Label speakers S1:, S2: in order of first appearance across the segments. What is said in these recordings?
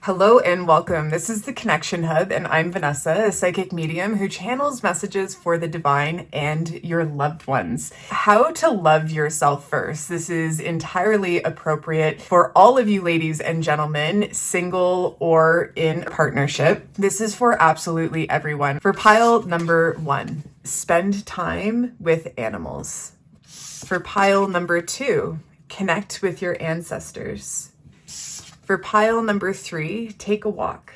S1: Hello and welcome. This is the Connection Hub, and I'm Vanessa, a psychic medium who channels messages for the divine and your loved ones. How to love yourself first. This is entirely appropriate for all of you ladies and gentlemen, single or in partnership. This is for absolutely everyone. For pile number 1, spend time with animals. For pile number 2, connect with your ancestors. For pile number 3, take a walk.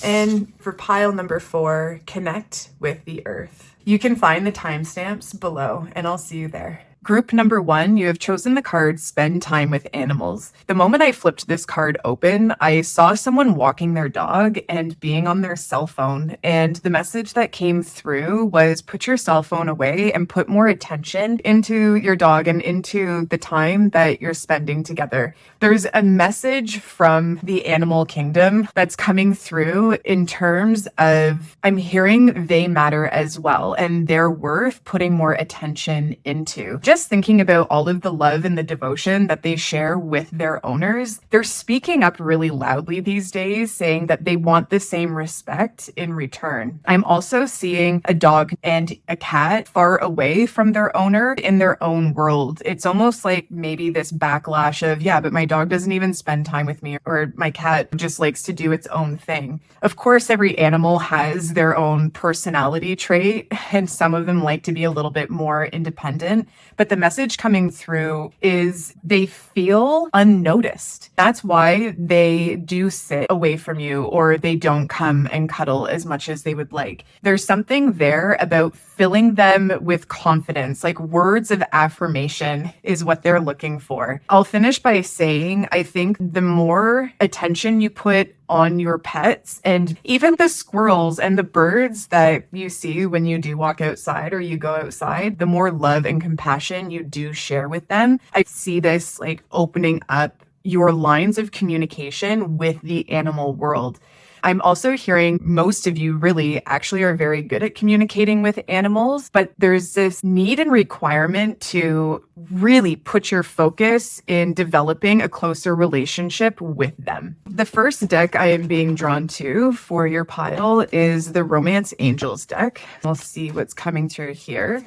S1: And for pile number 4, connect with the earth. You can find the timestamps below, and I'll see you there. Group number 1, you have chosen the card Spend Time with Animals. The moment I flipped this card open, I saw someone walking their dog and being on their cell phone. And the message that came through was put your cell phone away and put more attention into your dog and into the time that you're spending together. There's a message from the animal kingdom that's coming through in terms of, I'm hearing they matter as well, and they're worth putting more attention into. Just thinking about all of the love and the devotion that they share with their owners, they're speaking up really loudly these days, saying that they want the same respect in return. I'm also seeing a dog and a cat far away from their owner in their own world. It's almost like maybe this backlash of, yeah, but my dog doesn't even spend time with me, or my cat just likes to do its own thing. Of course, every animal has their own personality trait, and some of them like to be a little bit more independent. But the message coming through is they feel unnoticed. That's why they do sit away from you, or they don't come and cuddle as much as they would like. There's something there about filling them with confidence, like words of affirmation is what they're looking for. I'll finish by saying, I think the more attention you put on your pets, and even the squirrels and the birds that you see when you do walk outside or you go outside, the more love and compassion you do share with them. I see this like opening up your lines of communication with the animal world. I'm also hearing most of you really actually are very good at communicating with animals, but there's this need and requirement to really put your focus in developing a closer relationship with them. The first deck I am being drawn to for your pile is the Romance Angels deck. We'll see what's coming through here.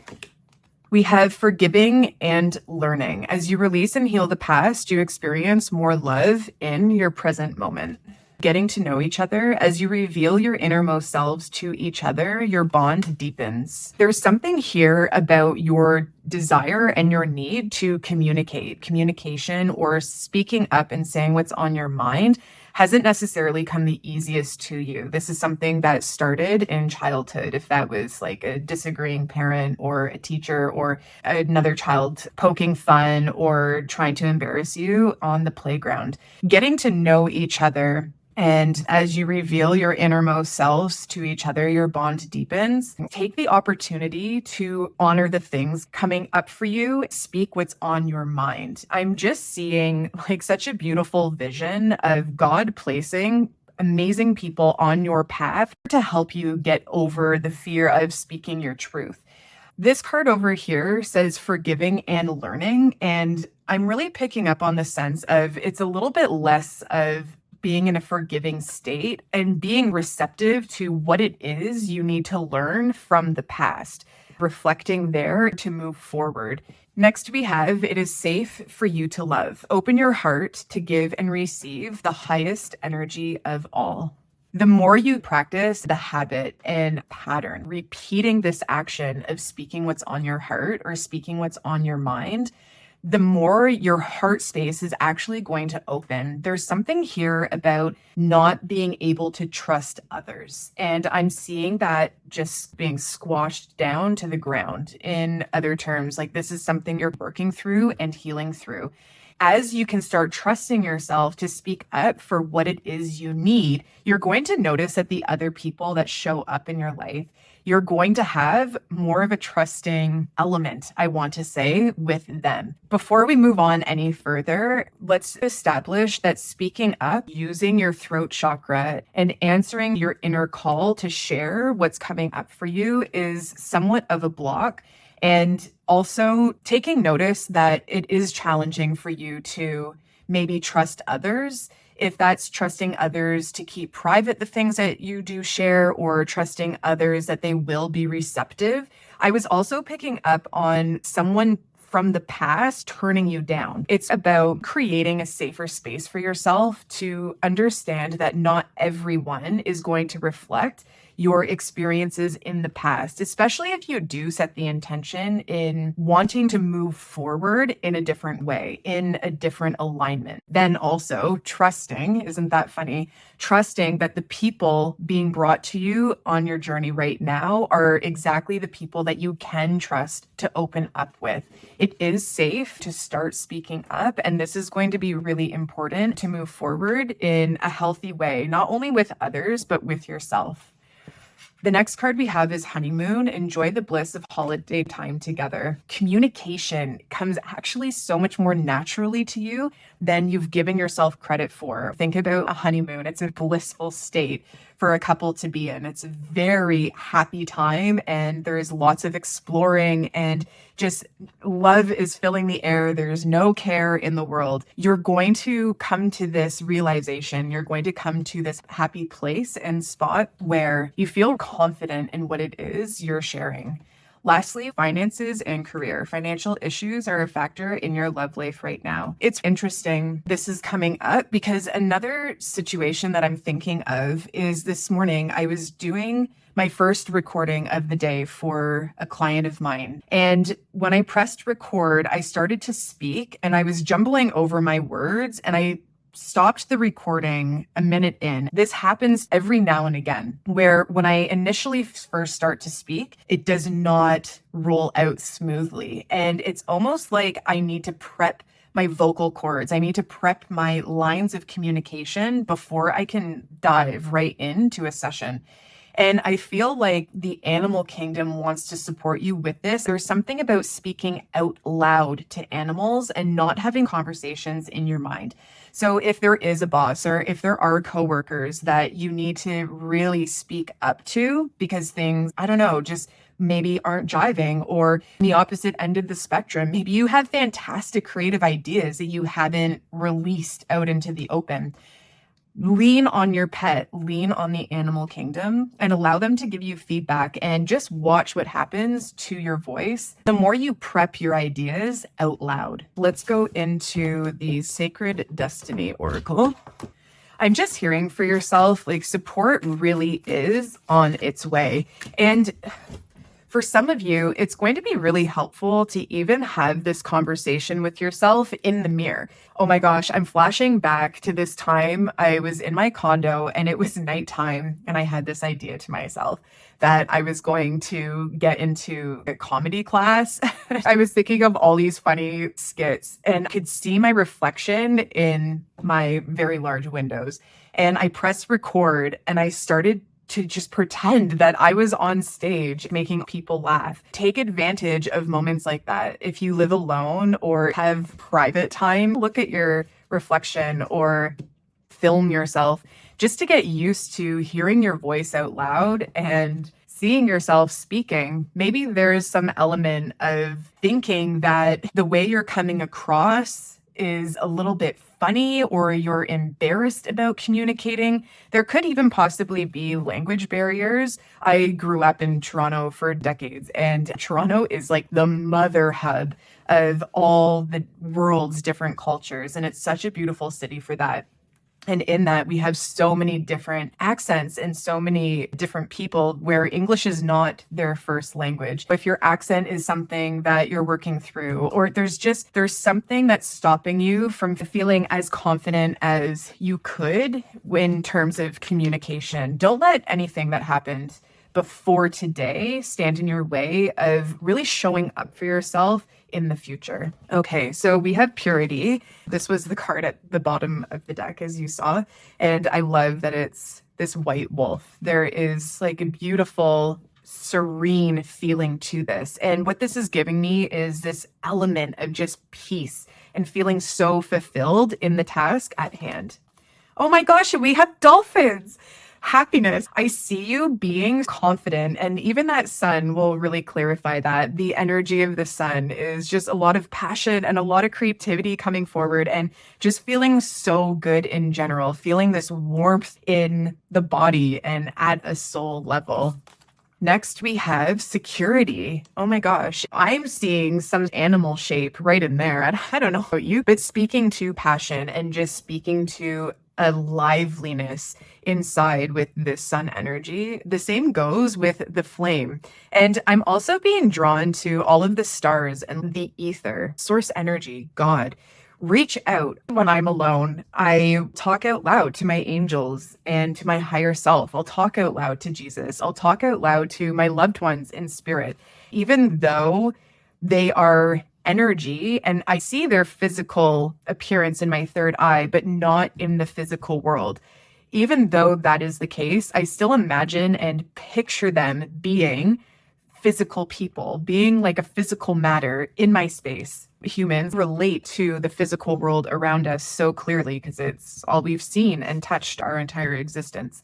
S1: We have forgiving and learning. As you release and heal the past, you experience more love in your present moment. Getting to know each other, as you reveal your innermost selves to each other, your bond deepens. There's something here about your desire and your need to communicate. Communication or speaking up and saying what's on your mind hasn't necessarily come the easiest to you. This is something that started in childhood. If that was like a disagreeing parent or a teacher or another child poking fun or trying to embarrass you on the playground. Getting to know each other, and as you reveal your innermost selves to each other, your bond deepens. Take the opportunity to honor the things coming up for you. Speak what's on your mind. I'm just seeing like such a beautiful vision of God placing amazing people on your path to help you get over the fear of speaking your truth. This card over here says forgiving and learning, and I'm really picking up on the sense of it's a little bit less of being in a forgiving state and being receptive to what it is you need to learn from the past, reflecting there to move forward. Next we have, it is safe for you to love. Open your heart to give and receive the highest energy of all. The more you practice the habit and pattern, repeating this action of speaking what's on your heart or speaking what's on your mind, the more your heart space is actually going to open. There's something here about not being able to trust others. And I'm seeing that just being squashed down to the ground. In other terms, like this is something you're working through and healing through. As you can start trusting yourself to speak up for what it is you need, you're going to notice that the other people that show up in your life, you're going to have more of a trusting element, I want to say, with them. Before we move on any further, let's establish that speaking up, using your throat chakra and answering your inner call to share what's coming up for you is somewhat of a block. And also taking notice that it is challenging for you to maybe trust others If that's trusting others to keep private the things that you do share, or trusting others that they will be receptive. I was also picking up on someone from the past turning you down. It's about creating a safer space for yourself to understand that not everyone is going to reflect your experiences in the past, especially if you do set the intention in wanting to move forward in a different way, in a different alignment. Then also trusting, isn't that funny? Trusting that the people being brought to you on your journey right now are exactly the people that you can trust to open up with. It is safe to start speaking up, and this is going to be really important to move forward in a healthy way, not only with others, but with yourself. The next card we have is honeymoon. Enjoy the bliss of holiday time together. Communication comes actually so much more naturally to you than you've given yourself credit for. Think about a honeymoon. It's a blissful state for a couple to be in. It's a very happy time, and there's lots of exploring, and just love is filling the air. There's no care in the world. You're going to come to this realization. You're going to come to this happy place and spot where you feel confident in what it is you're sharing. Lastly, finances and career. Financial issues are a factor in your love life right now. It's interesting this is coming up because another situation that I'm thinking of is this morning I was doing my first recording of the day for a client of mine. And when I pressed record, I started to speak and I was jumbling over my words, and I stopped the recording a minute in. This happens every now and again, where when I initially first start to speak, it does not roll out smoothly. And it's almost like I need to prep my vocal cords. I need to prep my lines of communication before I can dive right into a session. And I feel like the animal kingdom wants to support you with this. There's something about speaking out loud to animals and not having conversations in your mind. So if there is a boss, or if there are coworkers that you need to really speak up to because things, I don't know, just maybe aren't jiving, or the opposite end of the spectrum, maybe you have fantastic creative ideas that you haven't released out into the open. Lean on your pet, lean on the animal kingdom, and allow them to give you feedback, and just watch what happens to your voice the more you prep your ideas out loud. Let's go into the Sacred Destiny Oracle. I'm just hearing for yourself, like, support really is on its way. And for some of you, it's going to be really helpful to even have this conversation with yourself in the mirror. Oh my gosh, I'm flashing back to this time I was in my condo and it was nighttime, and I had this idea to myself that I was going to get into a comedy class. I was thinking of all these funny skits, and I could see my reflection in my very large windows. And I pressed record and I started to just pretend that I was on stage making people laugh. Take advantage of moments like that. If you live alone or have private time, look at your reflection or film yourself just to get used to hearing your voice out loud and seeing yourself speaking. Maybe there's some element of thinking that the way you're coming across is a little bit funny, or you're embarrassed about communicating. There could even possibly be language barriers. I grew up in Toronto for decades, and Toronto is like the mother hub of all the world's different cultures, and it's such a beautiful city for that. And in that, we have so many different accents and so many different people where English is not their first language. If your accent is something that you're working through, or there's something that's stopping you from feeling as confident as you could in terms of communication, don't let anything that happened before today stand in your way of really showing up for yourself in the future. Okay, so we have purity. This was the card at the bottom of the deck, as you saw. And I love that it's this white wolf. There is like a beautiful, serene feeling to this. And what this is giving me is this element of just peace and feeling so fulfilled in the task at hand. Oh my gosh, we have dolphins. happiness. I see you being confident, and even that sun will really clarify that. The energy of the sun is just a lot of passion and a lot of creativity coming forward, and just feeling so good in general, feeling this warmth in the body and at a soul level. Next, we have security. Oh my gosh, I'm seeing some animal shape right in there. And I don't know about you, but speaking to passion and just speaking to a liveliness inside with this sun energy, the same goes with the flame. And I'm also being drawn to all of the stars and the ether, source energy, God. Reach out when I'm alone. I talk out loud to my angels and to my higher self. I'll talk out loud to Jesus. I'll talk out loud to my loved ones in spirit, even though they are energy and I see their physical appearance in my third eye, but not in the physical world. Even though that is the case, I still imagine and picture them being physical people, being like a physical matter in my space. Humans relate to the physical world around us so clearly because it's all we've seen and touched our entire existence.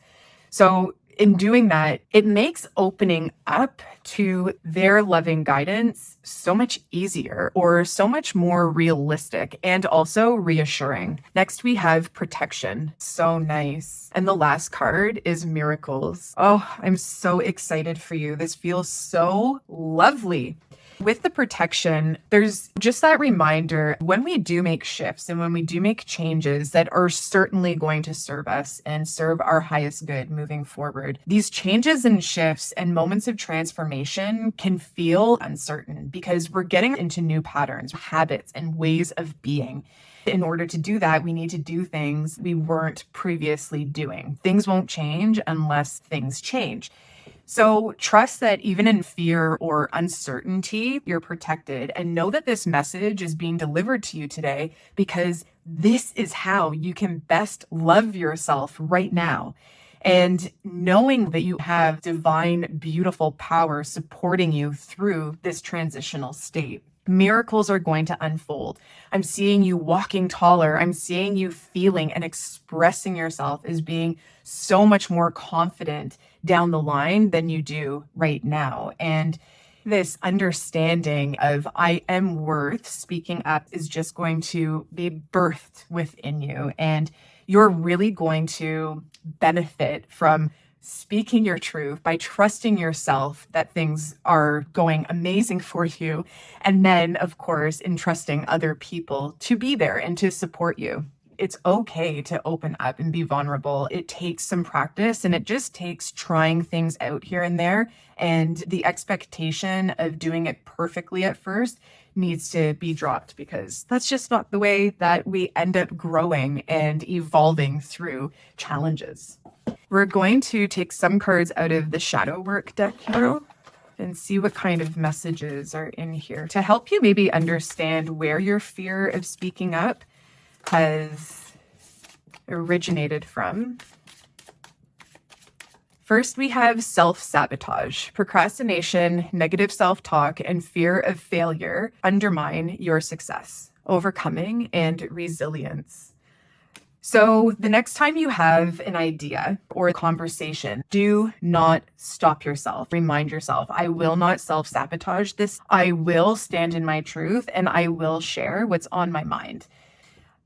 S1: So in doing that, it makes opening up to their loving guidance so much easier or so much more realistic and also reassuring. Next, we have protection. So nice. And the last card is miracles. Oh, I'm so excited for you. This feels so lovely. With the protection, there's just that reminder when we do make shifts and when we do make changes that are certainly going to serve us and serve our highest good moving forward. These changes and shifts and moments of transformation can feel uncertain because we're getting into new patterns, habits, and ways of being. In order to do that, we need to do things we weren't previously doing. Things won't change unless things change. So trust that even in fear or uncertainty, you're protected, and know that this message is being delivered to you today because this is how you can best love yourself right now. And knowing that you have divine, beautiful power supporting you through this transitional state. Miracles are going to unfold. I'm seeing you walking taller. I'm seeing you feeling and expressing yourself as being so much more confident down the line than you do right now. And this understanding of I am worth speaking up is just going to be birthed within you. And you're really going to benefit from speaking your truth by trusting yourself that things are going amazing for you. And then, of course, entrusting other people to be there and to support you. It's okay to open up and be vulnerable. It takes some practice and it just takes trying things out here and there. And the expectation of doing it perfectly at first needs to be dropped because that's just not the way that we end up growing and evolving through challenges. We're going to take some cards out of the shadow work deck here and see what kind of messages are in here to help you maybe understand where your fear of speaking up has originated from. First, we have self-sabotage. Procrastination, negative self-talk, and fear of failure undermine your success, overcoming, and resilience. So the next time you have an idea or a conversation, do not stop yourself. Remind yourself, I will not self-sabotage this. I will stand in my truth and I will share what's on my mind.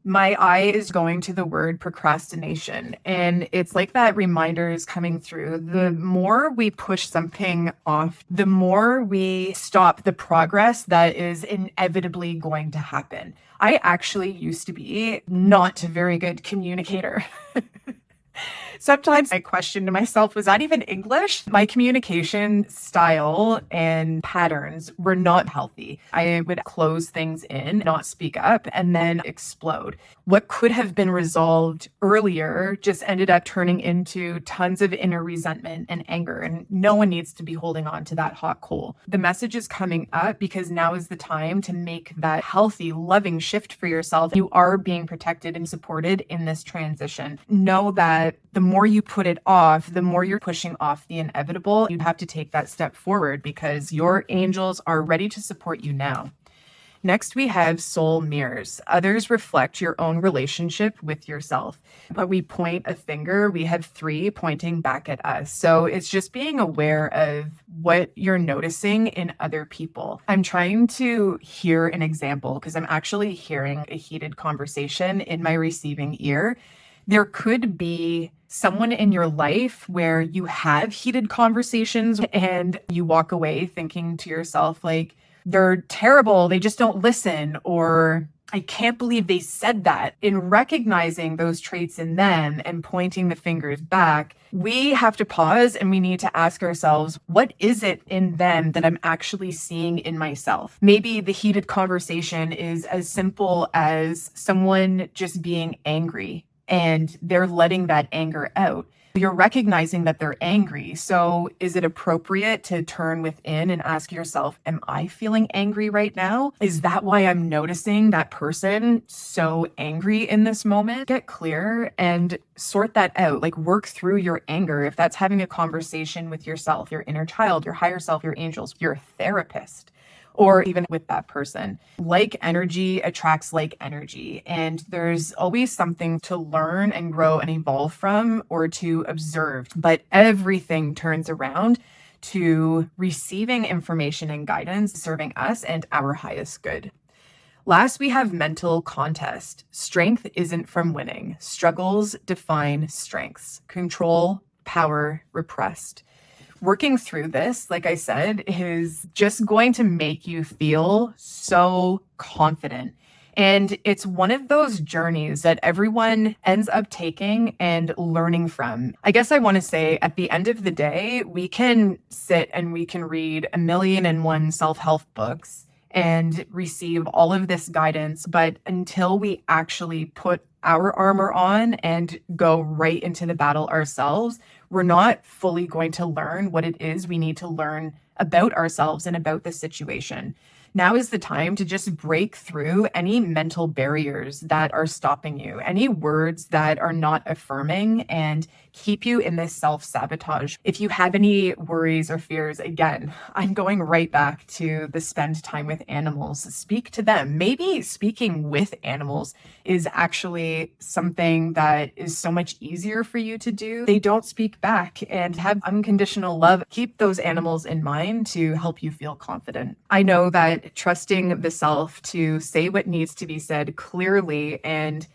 S1: My eye is going to the word procrastination, and it's like that reminder is coming through. The more we push something off, the more we stop the progress that is inevitably going to happen. I actually used to be not a very good communicator. Sometimes I question to myself, was that even English? My communication style and patterns were not healthy. I would close things in, not speak up, and then explode. What could have been resolved earlier just ended up turning into tons of inner resentment and anger, and no one needs to be holding on to that hot coal. The message is coming up because now is the time to make that healthy, loving shift for yourself. You are being protected and supported in this transition. Know that the more you put it off, the more you're pushing off the inevitable. You have to take that step forward because your angels are ready to support you now. Next, we have soul mirrors. Others reflect your own relationship with yourself. When we point a finger, we have 3 pointing back at us. So it's just being aware of what you're noticing in other people. I'm trying to hear an example because I'm actually hearing a heated conversation in my receiving ear. There could be someone in your life where you have heated conversations and you walk away thinking to yourself, like, they're terrible, they just don't listen, or I can't believe they said that. In recognizing those traits in them and pointing the fingers back, we have to pause and we need to ask ourselves, what is it in them that I'm actually seeing in myself? Maybe the heated conversation is as simple as someone just being angry and they're letting that anger out. You're recognizing that they're angry. So is it appropriate to turn within and ask yourself, am I feeling angry right now? Is that why I'm noticing that person so angry in this moment? Get clear and sort that out. Like, work through your anger. If that's having a conversation with yourself, your inner child, your higher self, your angels, your therapist, or even with that person. Like energy attracts like energy. And there's always something to learn and grow and evolve from or to observe. But everything turns around to receiving information and guidance, serving us and our highest good. Last, we have mental contest. Strength isn't from winning. Struggles define strengths. Control, power, repressed. Working through this, like I said, is just going to make you feel so confident. And it's one of those journeys that everyone ends up taking and learning from. I guess I want to say at the end of the day, we can sit and we can read 1,000,001 self-help books and receive all of this guidance. But until we actually put our armor on and go right into the battle ourselves, we're not fully going to learn what it is we need to learn about ourselves and about the situation. Now is the time to just break through any mental barriers that are stopping you, any words that are not affirming and keep you in this self-sabotage. If you have any worries or fears, again, I'm going right back to the spend time with animals. Speak to them. Maybe speaking with animals is actually something that is so much easier for you to do. They don't speak back, and have unconditional love. Keep those animals in mind to help you feel confident. I know that trusting the self to say what needs to be said clearly and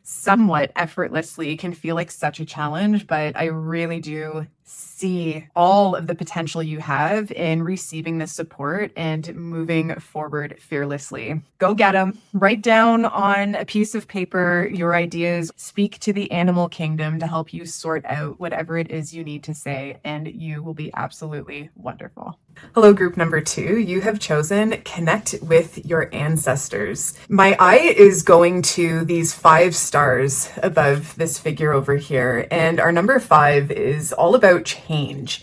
S1: somewhat effortlessly can feel like such a challenge, but I really do see all of the potential you have in receiving this support and moving forward fearlessly. Go get them. Write down on a piece of paper your ideas. Speak to the animal kingdom to help you sort out whatever it is you need to say, and you will be absolutely wonderful. Hello, group number 2. You have chosen Connect with Your Ancestors. My eye is going to these 5 stars above this figure over here, and our number 5 is all about change.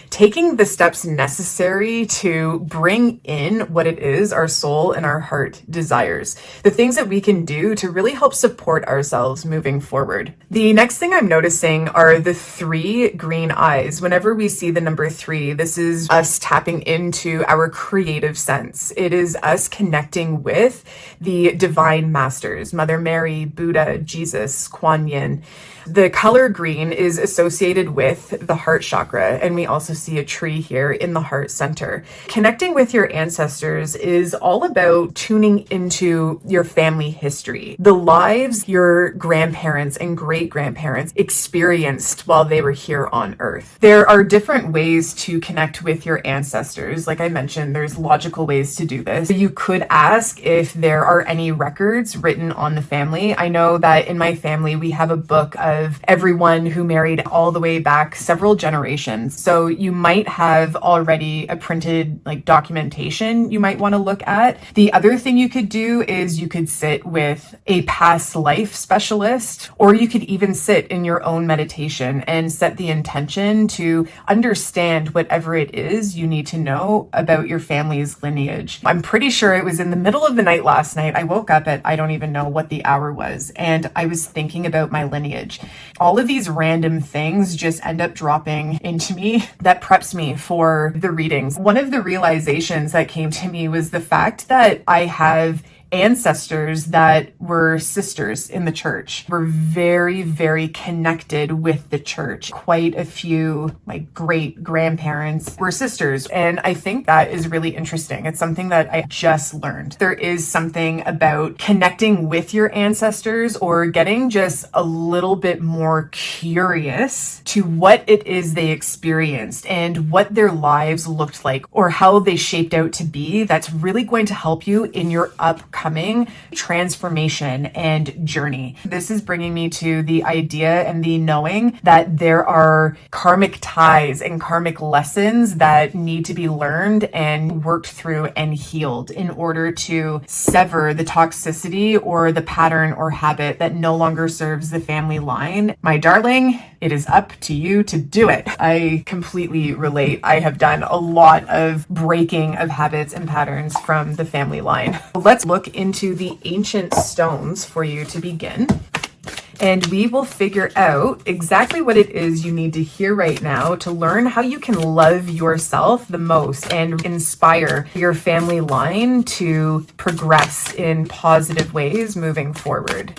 S1: Taking the steps necessary to bring in what it is our soul and our heart desires. The things that we can do to really help support ourselves moving forward. The next thing I'm noticing are the 3 green eyes. Whenever we see the number 3, this is us tapping into our creative sense. It is us connecting with the divine masters, Mother Mary, Buddha, Jesus, Kuan Yin. The color green is associated with the heart chakra, and we also see a tree here in the heart center. Connecting with your ancestors is all about tuning into your family history, the lives your grandparents and great-grandparents experienced while they were here on Earth. There are different ways to connect with your ancestors. Like I mentioned, there's logical ways to do this. You could ask if there are any records written on the family. I know that in my family, we have a book of everyone who married all the way back several generations. So you might have already a printed documentation you might want to look at. The other thing you could do is you could sit with a past life specialist, or you could even sit in your own meditation and set the intention to understand whatever it is you need to know about your family's lineage. I'm pretty sure it was in the middle of the night last night. I woke up at, I don't even know what the hour was, and I was thinking about my lineage. All of these random things just end up dropping into me that preps me for the readings. One of the realizations that came to me was the fact that I have ancestors that were sisters in the church. Were very, very connected with the church. Quite a few, like, great grandparents were sisters. And I think that is really interesting. It's something that I just learned. There is something about connecting with your ancestors or getting just a little bit more curious to what it is they experienced and what their lives looked like or how they shaped out to be. That's really going to help you in your upcoming transformation and journey. This is bringing me to the idea and the knowing that there are karmic ties and karmic lessons that need to be learned and worked through and healed in order to sever the toxicity or the pattern or habit that no longer serves the family line. My darling, it is up to you to do it. I completely relate. I have done a lot of breaking of habits and patterns from the family line. Let's look into the ancient stones for you to begin. And we will figure out exactly what it is you need to hear right now to learn how you can love yourself the most and inspire your family line to progress in positive ways moving forward.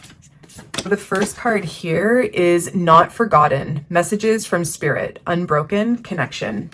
S1: The first card here is Not Forgotten, Messages from Spirit, Unbroken Connection.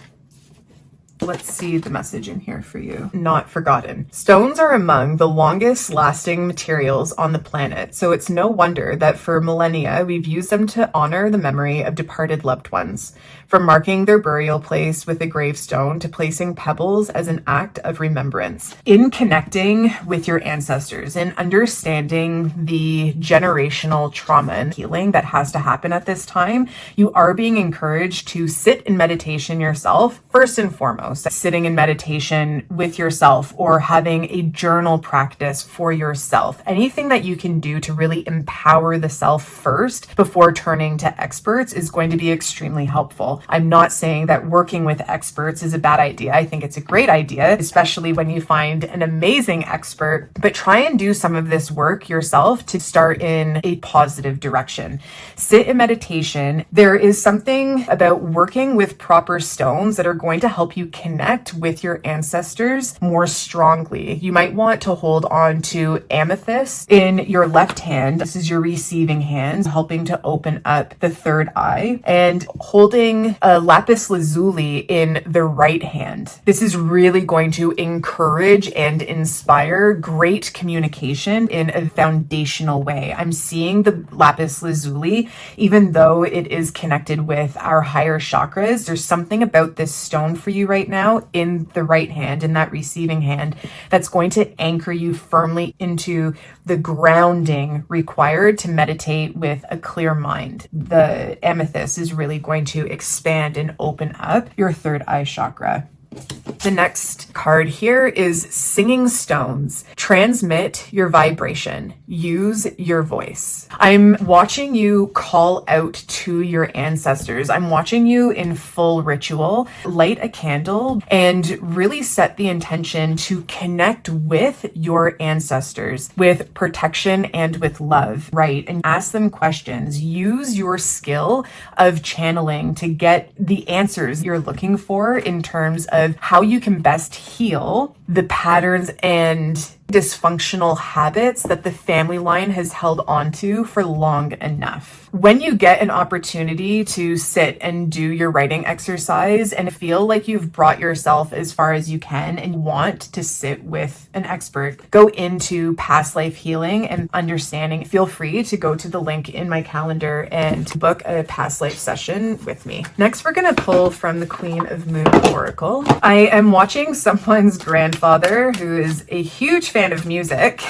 S1: Let's see the message in here for you. Not forgotten. Stones are among the longest lasting materials on the planet, so it's no wonder that for millennia we've used them to honor the memory of departed loved ones. From marking their burial place with a gravestone to placing pebbles as an act of remembrance. In connecting with your ancestors and understanding the generational trauma and healing that has to happen at this time, you are being encouraged to sit in meditation yourself, first and foremost. Sitting in meditation with yourself or having a journal practice for yourself. Anything that you can do to really empower the self first before turning to experts is going to be extremely helpful. I'm not saying that working with experts is a bad idea. I think it's a great idea, especially when you find an amazing expert, but try and do some of this work yourself to start in a positive direction. Sit in meditation. There is something about working with proper stones that are going to help you connect with your ancestors more strongly. You might want to hold on to amethyst in your left hand. This is your receiving hand, helping to open up the third eye, and holding a lapis lazuli in the right hand. This is really going to encourage and inspire great communication in a foundational way. I'm seeing the lapis lazuli, even though it is connected with our higher chakras, there's something about this stone for you right now in the right hand, in that receiving hand, that's going to anchor you firmly into the grounding required to meditate with a clear mind. The amethyst is really going to expand and open up your third eye chakra. The next card here is Singing Stones. Transmit your vibration. Use your voice. I'm watching you call out to your ancestors. I'm watching you in full ritual, light a candle, and really set the intention to connect with your ancestors with protection and with love, right? And ask them questions. Use your skill of channeling to get the answers you're looking for in terms of how you can best heal the patterns and dysfunctional habits that the family line has held on to for long enough. When you get an opportunity to sit and do your writing exercise and feel like you've brought yourself as far as you can and want to sit with an expert, go into past life healing and understanding. Feel free to go to the link in my calendar and book a past life session with me. Next, we're going to pull from the Queen of Moon Oracle. I am watching someone's grandfather who is a huge fan of music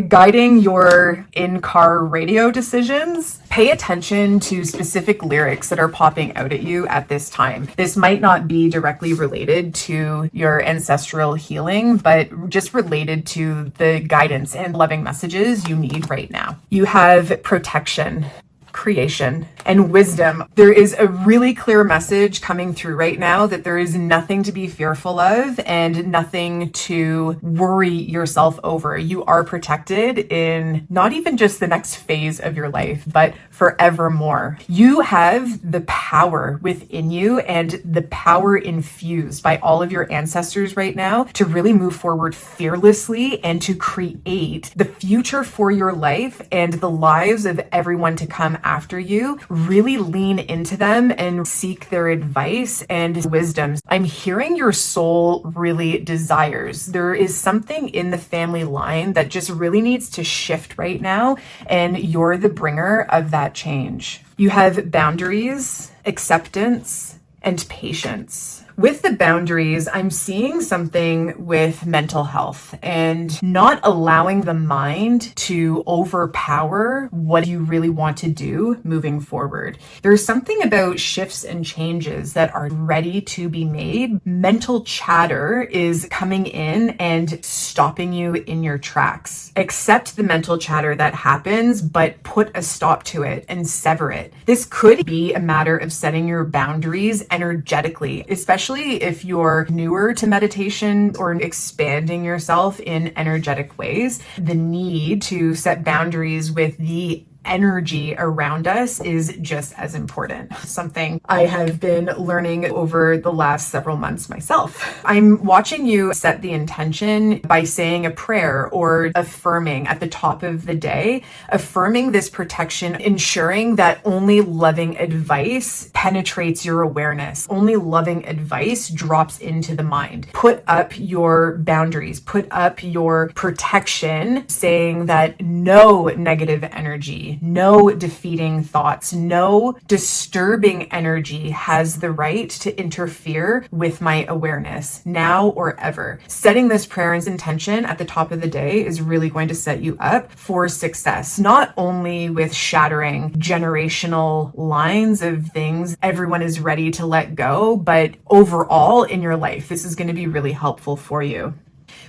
S1: guiding your in-car radio decisions. Pay attention to specific lyrics that are popping out at you at this time. This might not be directly related to your ancestral healing, but just related to the guidance and loving messages you need right now. You have protection. creation and wisdom. There is a really clear message coming through right now that there is nothing to be fearful of and nothing to worry yourself over. You are protected in not even just the next phase of your life, but forevermore. You have the power within you and the power infused by all of your ancestors right now to really move forward fearlessly and to create the future for your life and the lives of everyone to come after you. Really lean into them and seek their advice and wisdom. I'm hearing your soul really desires. There is something in the family line that just really needs to shift right now, and you're the bringer of that change. You have boundaries, acceptance, and patience. With the boundaries, I'm seeing something with mental health and not allowing the mind to overpower what you really want to do moving forward. There's something about shifts and changes that are ready to be made. Mental chatter is coming in and stopping you in your tracks. Accept the mental chatter that happens, but put a stop to it and sever it. This could be a matter of setting your boundaries energetically, especially if you're newer to meditation or expanding yourself in energetic ways. The need to set boundaries with the energy around us is just as important. Something I have been learning over the last several months myself. I'm watching you set the intention by saying a prayer or affirming at the top of the day, affirming this protection, ensuring that only loving advice penetrates your awareness. Only loving advice drops into the mind. Put up your boundaries, put up your protection, saying that no negative energy, no defeating thoughts, no disturbing energy has the right to interfere with my awareness now or ever. Setting this prayer and intention at the top of the day is really going to set you up for success, not only with shattering generational lines of things everyone is ready to let go, but overall in your life, this is going to be really helpful for you.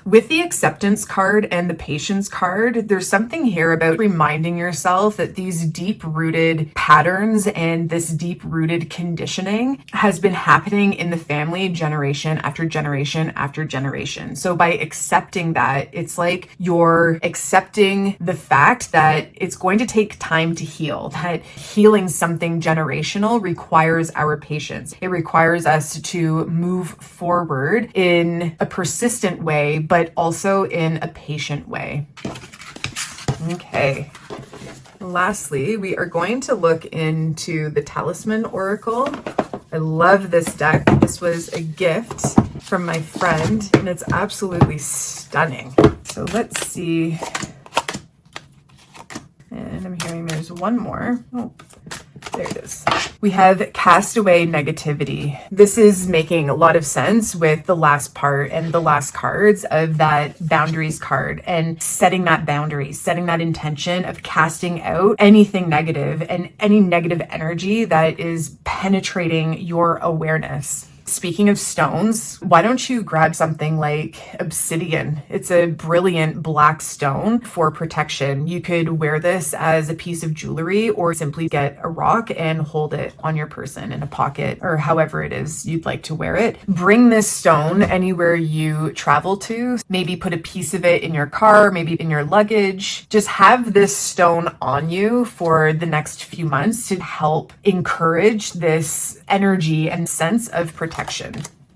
S1: With the acceptance card and the patience card, there's something here about reminding yourself that these deep-rooted patterns and this deep-rooted conditioning has been happening in the family generation after generation after generation. So by accepting that, it's like you're accepting the fact that it's going to take time to heal, that healing something generational requires our patience. It requires us to move forward in a persistent way, but also in a patient way. Okay. Lastly, we are going to look into the Talisman Oracle. I love this deck. This was a gift from my friend, and it's absolutely stunning. So let's see. And I'm hearing there's one more. Oh, there it is. We have cast away negativity. This is making a lot of sense with the last part and the last cards of that boundaries card, and setting that boundary, setting that intention of casting out anything negative and any negative energy that is penetrating your awareness. Speaking of stones, why don't you grab something like obsidian? It's a brilliant black stone for protection. You could wear this as a piece of jewelry or simply get a rock and hold it on your person in a pocket or however it is you'd like to wear it. Bring this stone anywhere you travel to. Maybe put a piece of it in your car, maybe in your luggage. Just have this stone on you for the next few months to help encourage this energy and sense of protection.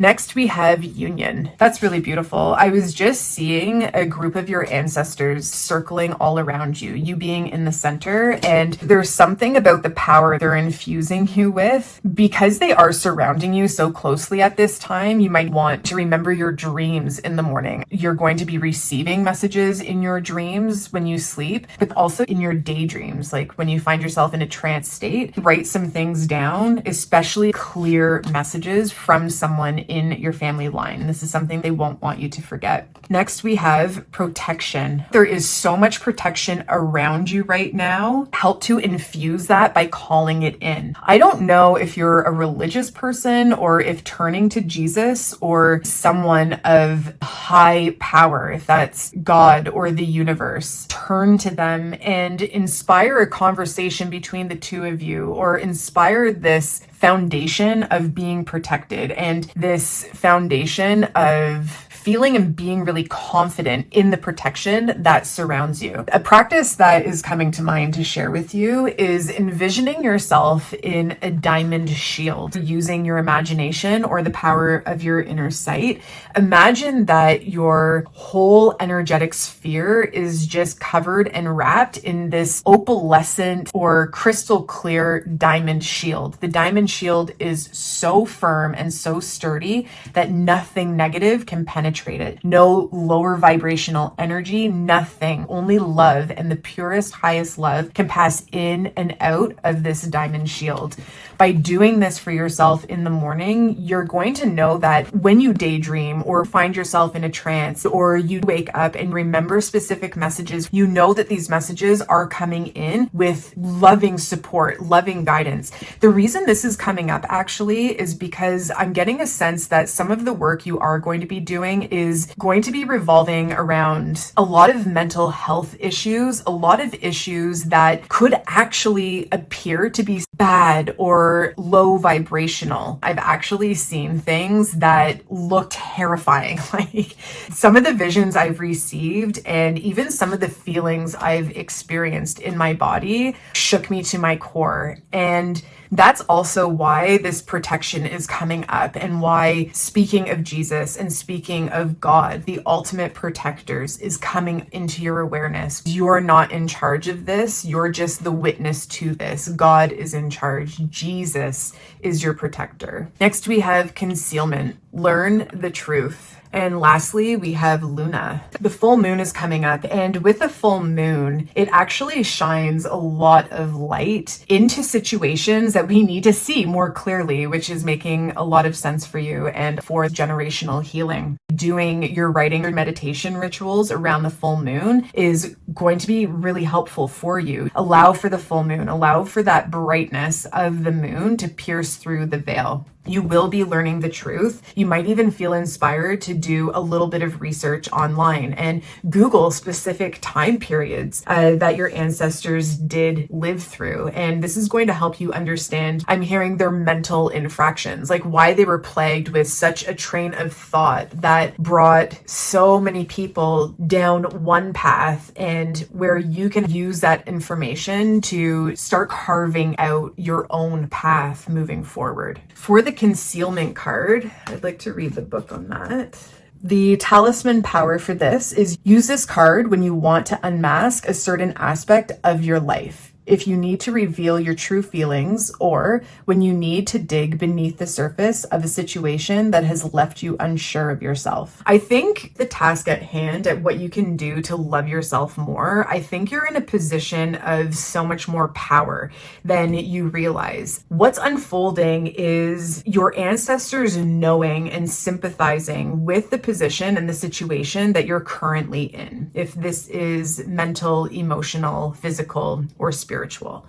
S1: Next, we have union. That's really beautiful. I was just seeing a group of your ancestors circling all around you, you being in the center, and there's something about the power they're infusing you with. Because they are surrounding you so closely at this time, you might want to remember your dreams in the morning. You're going to be receiving messages in your dreams when you sleep, but also in your daydreams, like when you find yourself in a trance state. Write some things down, especially clear messages from someone in your family line. This is something they won't want you to forget. Next, we have protection. There is so much protection around you right now. Help to infuse that by calling it in. I don't know if you're a religious person or if turning to Jesus or someone of high power, if that's God or the universe, turn to them and inspire a conversation between the two of you, or inspire this foundation of being protected and this foundation of feeling and being really confident in the protection that surrounds you. A practice that is coming to mind to share with you is envisioning yourself in a diamond shield using your imagination or the power of your inner sight. Imagine that your whole energetic sphere is just covered and wrapped in this opalescent or crystal clear diamond shield. The diamond shield is so firm and so sturdy that nothing negative can penetrate it. No lower vibrational energy, nothing. Only love and the purest, highest love can pass in and out of this diamond shield. By doing this for yourself in the morning, you're going to know that when you daydream or find yourself in a trance, or you wake up and remember specific messages, you know that these messages are coming in with loving support, loving guidance. The reason this is coming up actually is because I'm getting a sense that some of the work you are going to be doing is going to be revolving around a lot of mental health issues, a lot of issues that could actually appear to be bad or low vibrational. I've actually seen things that look terrifying. Like some of the visions I've received and even some of the feelings I've experienced in my body shook me to my core. And that's also why this protection is coming up, and why speaking of Jesus and speaking of God, the ultimate protectors, is coming into your awareness. You're not in charge of this. You're just the witness to this. God is in charge. Jesus is your protector. Next, we have concealment. Learn the truth. And lastly, we have Luna. The full moon is coming up, and with the full moon, it actually shines a lot of light into situations that we need to see more clearly, which is making a lot of sense for you and for generational healing. Doing your writing or meditation rituals around the full moon is going to be really helpful for you. Allow for the full moon, allow for that brightness of the moon to pierce through the veil. You will be learning the truth. You might even feel inspired to do a little bit of research online and Google specific time periods that your ancestors did live through. And this is going to help you understand, I'm hearing, their mental infractions, like why they were plagued with such a train of thought that brought so many people down one path, and where you can use that information to start carving out your own path moving forward. For the concealment card, I'd like to read the book on that. The talisman power for this is use this card when you want to unmask a certain aspect of your life. If you need to reveal your true feelings, or when you need to dig beneath the surface of a situation that has left you unsure of yourself. I think the task at hand, at what you can do to love yourself more, I think you're in a position of so much more power than you realize. What's unfolding is your ancestors knowing and sympathizing with the position and the situation that you're currently in. If this is mental, emotional, physical, or spiritual.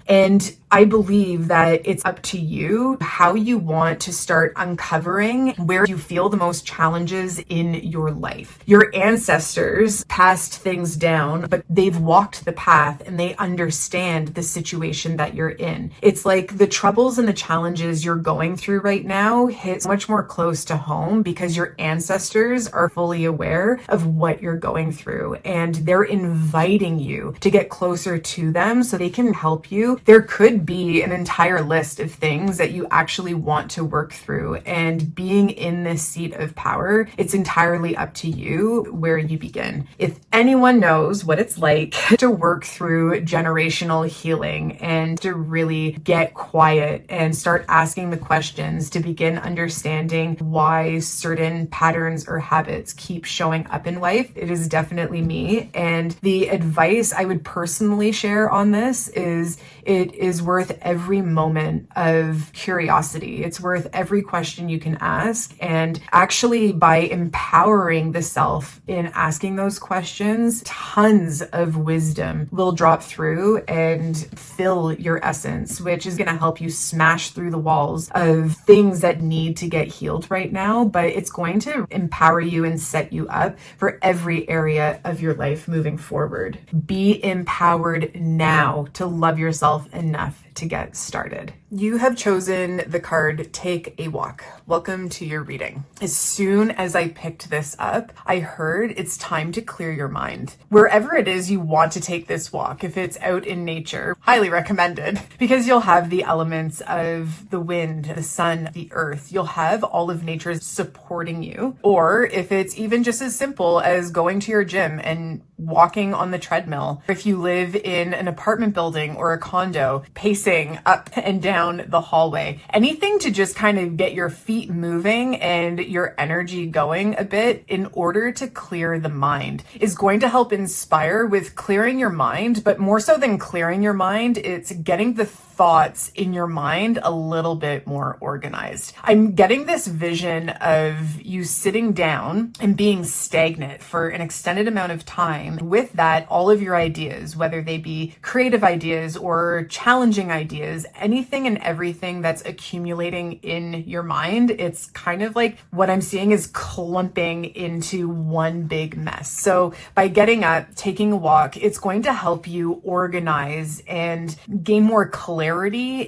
S1: And I believe that it's up to you how you want to start uncovering where you feel the most challenges in your life. Your ancestors passed things down, but they've walked the path and they understand the situation that you're in. It's like the troubles and the challenges you're going through right now hit much more close to home because your ancestors are fully aware of what you're going through, and they're inviting you to get closer to them so they can help you. There could be an entire list of things that you actually want to work through, and being in this seat of power, it's entirely up to you where you begin. If anyone knows what it's like to work through generational healing and to really get quiet and start asking the questions to begin understanding why certain patterns or habits keep showing up in life, it is definitely me. And the advice I would personally share on this is is it is worth every moment of curiosity. It's worth every question you can ask. And actually, by empowering the self in asking those questions, tons of wisdom will drop through and fill your essence, which is going to help you smash through the walls of things that need to get healed right now. But it's going to empower you and set you up for every area of your life moving forward. Be empowered now to love yourself enough to get started. You have chosen the card Take a Walk. Welcome to your reading. As soon as I picked this up, I heard it's time to clear your mind. Wherever it is you want to take this walk, if it's out in nature, highly recommended, because you'll have the elements of the wind, the sun, the earth. You'll have all of nature supporting you. Or if it's even just as simple as going to your gym and walking on the treadmill. If you live in an apartment building or a condo, pacing up and down the hallway, anything to just kind of get your feet moving and your energy going a bit in order to clear the mind is going to help inspire with clearing your mind. But more so than clearing your mind, it's getting the thoughts in your mind a little bit more organized. I'm getting this vision of you sitting down and being stagnant for an extended amount of time. With that, all of your ideas, whether they be creative ideas or challenging ideas, anything and everything that's accumulating in your mind, it's kind of like what I'm seeing is clumping into one big mess. So by getting up, taking a walk, it's going to help you organize and gain more clarity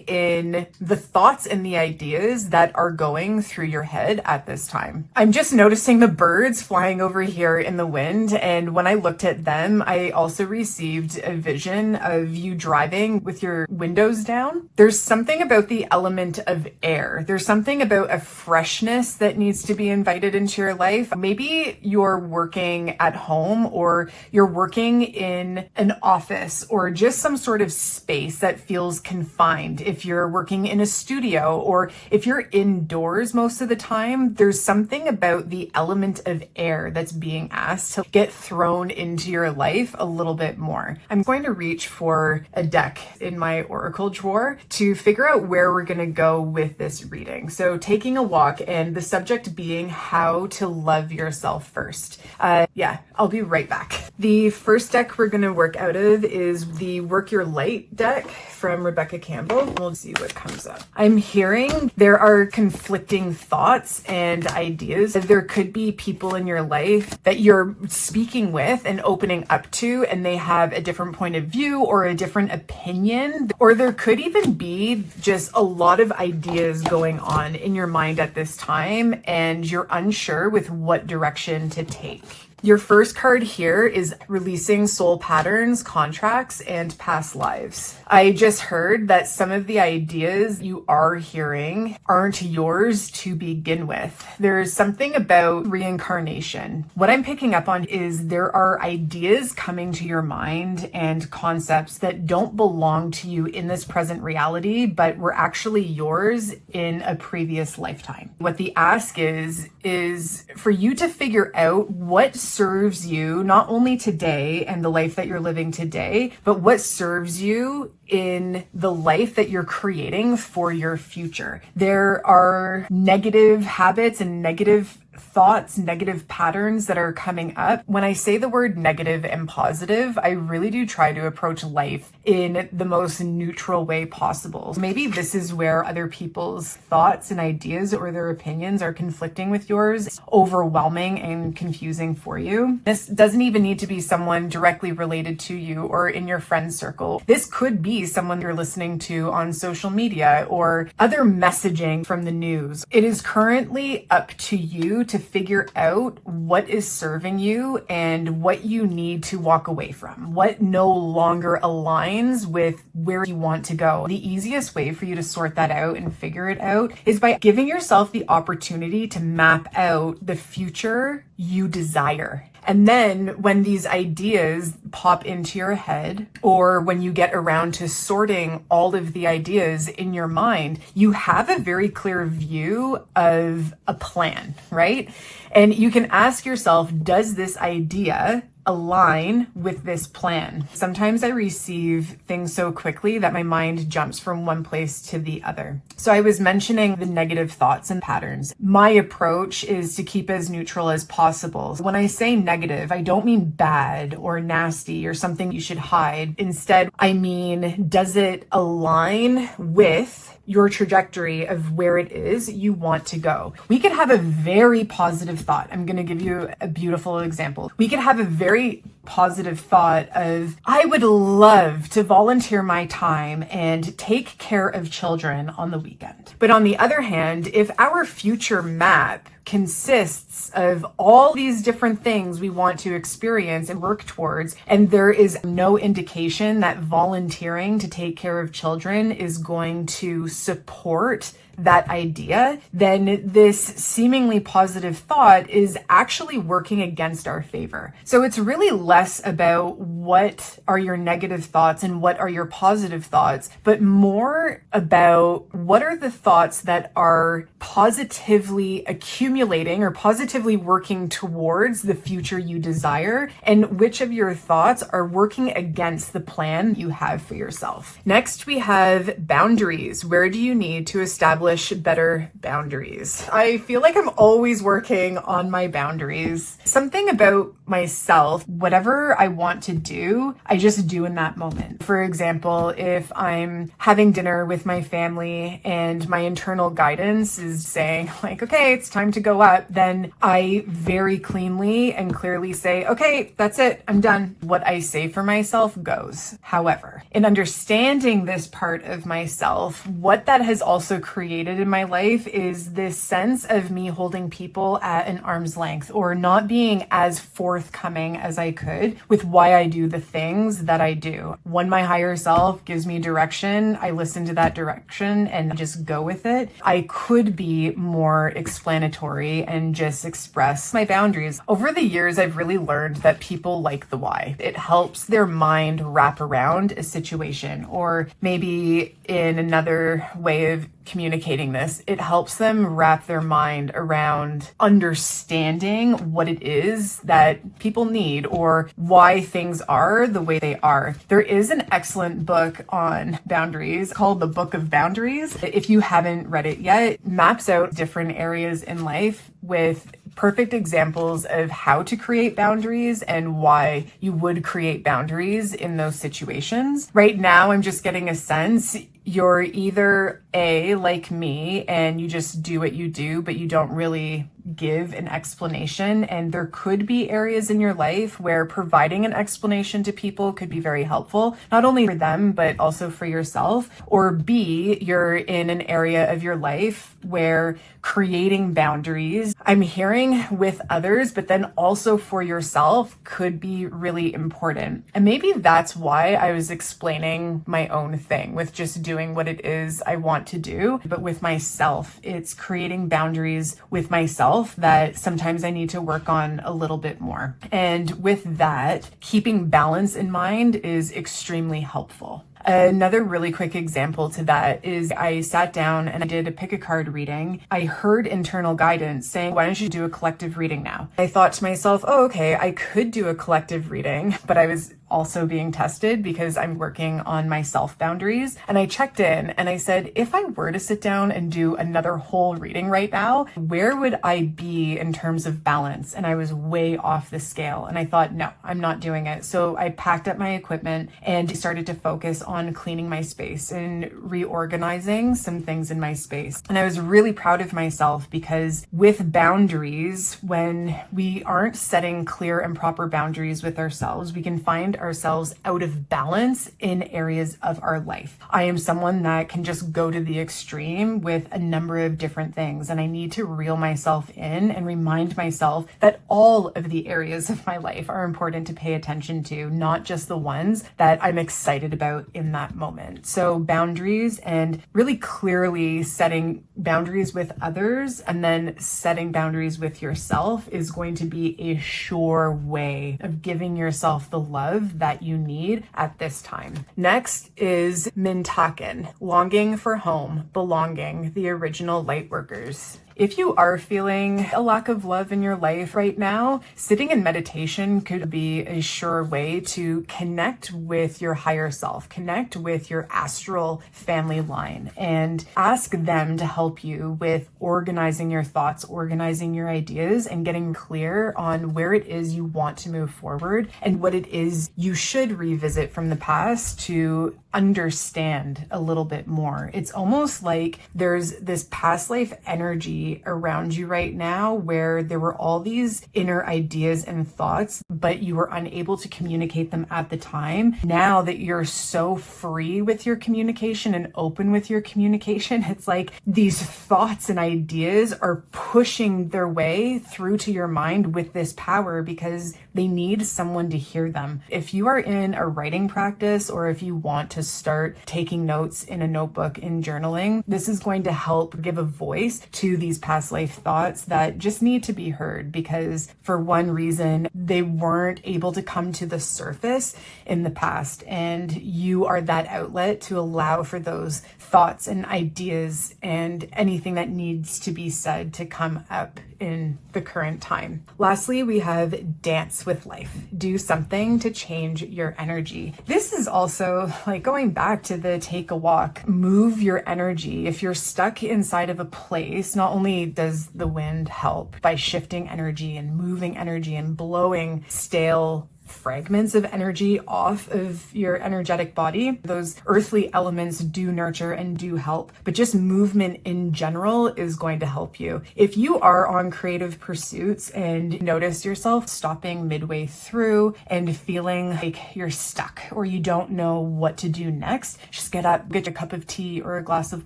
S1: in the thoughts and the ideas that are going through your head at this time. I'm just noticing the birds flying over here in the wind, and when I looked at them, I also received a vision of you driving with your windows down. There's something about the element of air. There's something about a freshness that needs to be invited into your life. Maybe you're working at home or you're working in an office or just some sort of space that feels confined. If you're working in a studio or if you're indoors most of the time, there's something about the element of air that's being asked to get thrown into your life a little bit more. I'm going to reach for a deck in my oracle drawer to figure out where we're going to go with this reading. So taking a walk and the subject being how to love yourself first. I'll be right back. The first deck we're going to work out of is the Work Your Light deck from Rebecca Campbell. We'll see what comes up. I'm hearing there are conflicting thoughts and ideas. There could be people in your life that you're speaking with and opening up to, and they have a different point of view or a different opinion. Or there could even be just a lot of ideas going on in your mind at this time, and you're unsure with what direction to take. Your first card here is releasing soul patterns, contracts, and past lives. I just heard that some of the ideas you are hearing aren't yours to begin with. There's something about reincarnation. What I'm picking up on is there are ideas coming to your mind and concepts that don't belong to you in this present reality, but were actually yours in a previous lifetime. What the ask is for you to figure out what serves you not only today and the life that you're living today, but what serves you in the life that you're creating for your future. There are negative habits and negative thoughts, negative patterns that are coming up. When I say the word negative and positive, I really do try to approach life in the most neutral way possible. Maybe this is where other people's thoughts and ideas or their opinions are conflicting with yours, overwhelming and confusing for you. This doesn't even need to be someone directly related to you or in your friend circle. This could be someone you're listening to on social media or other messaging from the news. It is currently up to you to figure out what is serving you and what you need to walk away from, what no longer aligns with where you want to go. The easiest way for you to sort that out and figure it out is by giving yourself the opportunity to map out the future you desire. And then when these ideas pop into your head, or when you get around to sorting all of the ideas in your mind, you have a very clear view of a plan, right? And you can ask yourself, does this idea align with this plan. Sometimes I receive things so quickly that my mind jumps from one place to the other. So I was mentioning the negative thoughts and patterns. My approach is to keep as neutral as possible. When I say negative, I don't mean bad or nasty or something you should hide. Instead, I mean, does it align with your trajectory of where it is you want to go? We could have a very positive thought. I'm going to give you a beautiful example. We could have a very positive thought of, I would love to volunteer my time and take care of children on the weekend. But on the other hand, if our future map consists of all these different things we want to experience and work towards, and there is no indication that volunteering to take care of children is going to support that idea, then this seemingly positive thought is actually working against our favor. So it's really less about what are your negative thoughts and what are your positive thoughts, but more about what are the thoughts that are positively accumulating or positively working towards the future you desire, and which of your thoughts are working against the plan you have for yourself. Next, we have boundaries. Where do you need to establish better boundaries? I feel like I'm always working on my boundaries. Something about myself, whatever I want to do, I just do in that moment. For example, if I'm having dinner with my family and my internal guidance is saying like, okay, it's time to go up, then I very cleanly and clearly say, okay, that's it, I'm done. What I say for myself goes. However, in understanding this part of myself, what that has also created in my life is this sense of me holding people at an arm's length or not being as forthcoming as I could with why I do the things that I do. When my higher self gives me direction, I listen to that direction and just go with it. I could be more explanatory and just express my boundaries. Over the years, I've really learned that people like the why. It helps their mind wrap around a situation, or maybe in another way of communicating this, it helps them wrap their mind around understanding what it is that people need or why things are the way they are. There is an excellent book on boundaries called The Book of Boundaries. If you haven't read it yet, it maps out different areas in life with perfect examples of how to create boundaries and why you would create boundaries in those situations. Right now, I'm just getting a sense you're either A, like me, and you just do what you do, but you don't really give an explanation. And there could be areas in your life where providing an explanation to people could be very helpful, not only for them, but also for yourself. Or B, you're in an area of your life where creating boundaries, I'm hearing with others, but then also for yourself, could be really important. And maybe that's why I was explaining my own thing with just doing what it is I want to do. But with myself, it's creating boundaries with myself that sometimes I need to work on a little bit more. And with that, keeping balance in mind is extremely helpful. Another really quick example to that is I sat down and I did a pick a card reading. I heard internal guidance saying, why don't you do a collective reading now? I thought to myself, oh, okay, I could do a collective reading, but I was also being tested because I'm working on my self boundaries. And I checked in and I said, if I were to sit down and do another whole reading right now, where would I be in terms of balance? And I was way off the scale. And I thought, no, I'm not doing it. So I packed up my equipment and started to focus on cleaning my space and reorganizing some things in my space. And I was really proud of myself because with boundaries, when we aren't setting clear and proper boundaries with ourselves, we can find ourselves out of balance in areas of our life. I am someone that can just go to the extreme with a number of different things, and I need to reel myself in and remind myself that all of the areas of my life are important to pay attention to, not just the ones that I'm excited about in that moment. So boundaries, and really clearly setting boundaries with others and then setting boundaries with yourself is going to be a sure way of giving yourself the love that you need at this time. Next is Mintaken, longing for home, belonging, the original light workers. If you are feeling a lack of love in your life right now, sitting in meditation could be a sure way to connect with your higher self, connect with your astral family line, and ask them to help you with organizing your thoughts, organizing your ideas, and getting clear on where it is you want to move forward and what it is you should revisit from the past to understand a little bit more. It's almost like there's this past life energy around you right now where there were all these inner ideas and thoughts, but you were unable to communicate them at the time. Now that you're so free with your communication and open with your communication, it's like these thoughts and ideas are pushing their way through to your mind with this power because they need someone to hear them. If you are in a writing practice or if you want to start taking notes in a notebook in journaling, this is going to help give a voice to these past life thoughts that just need to be heard because for one reason, they weren't able to come to the surface in the past. And you are that outlet to allow for those thoughts and ideas and anything that needs to be said to come up in the current time. Lastly, we have dance with life. Do something to change your energy. This is also like going back to the take a walk, move your energy. If you're stuck inside of a place, not only does the wind help by shifting energy and moving energy and blowing stale fragments of energy off of your energetic body. Those earthly elements do nurture and do help, but just movement in general is going to help you. If you are on creative pursuits and notice yourself stopping midway through and feeling like you're stuck or you don't know what to do next, just get up, get a cup of tea or a glass of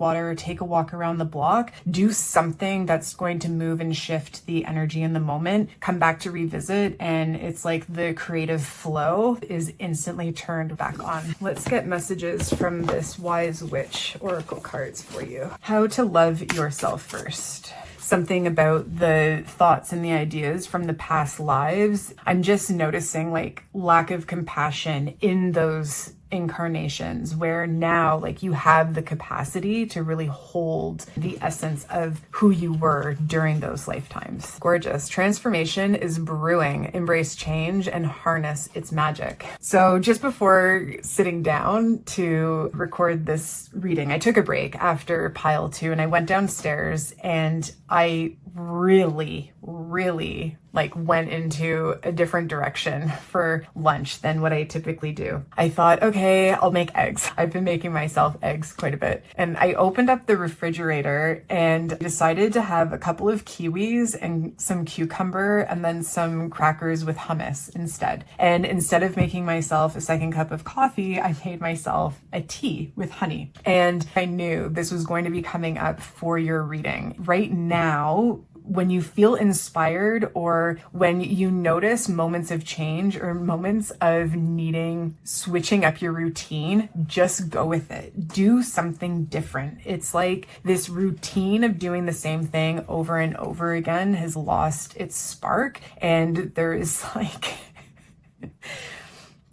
S1: water, take a walk around the block, do something that's going to move and shift the energy in the moment, come back to revisit, and it's like the creative flow is instantly turned back on. Let's get messages from this Wise Witch Oracle cards for you. How to love yourself first. Something about the thoughts and the ideas from the past lives. I'm just noticing like lack of compassion in those incarnations where now like you have the capacity to really hold the essence of who you were during those lifetimes. Gorgeous. Transformation is brewing. Embrace change and harness its magic. So just before sitting down to record this reading, I took a break after pile 2 and I went downstairs and I really like went into a different direction for lunch than what I typically do. I thought, okay, I'll make eggs. I've been making myself eggs quite a bit. And I opened up the refrigerator and decided to have a couple of kiwis and some cucumber and then some crackers with hummus instead. And instead of making myself a second cup of coffee, I made myself a tea with honey. And I knew this was going to be coming up for your reading. Right now, when you feel inspired or when you notice moments of change or moments of switching up your routine, just go with it. Do something different. It's like this routine of doing the same thing over and over again has lost its spark, and there is like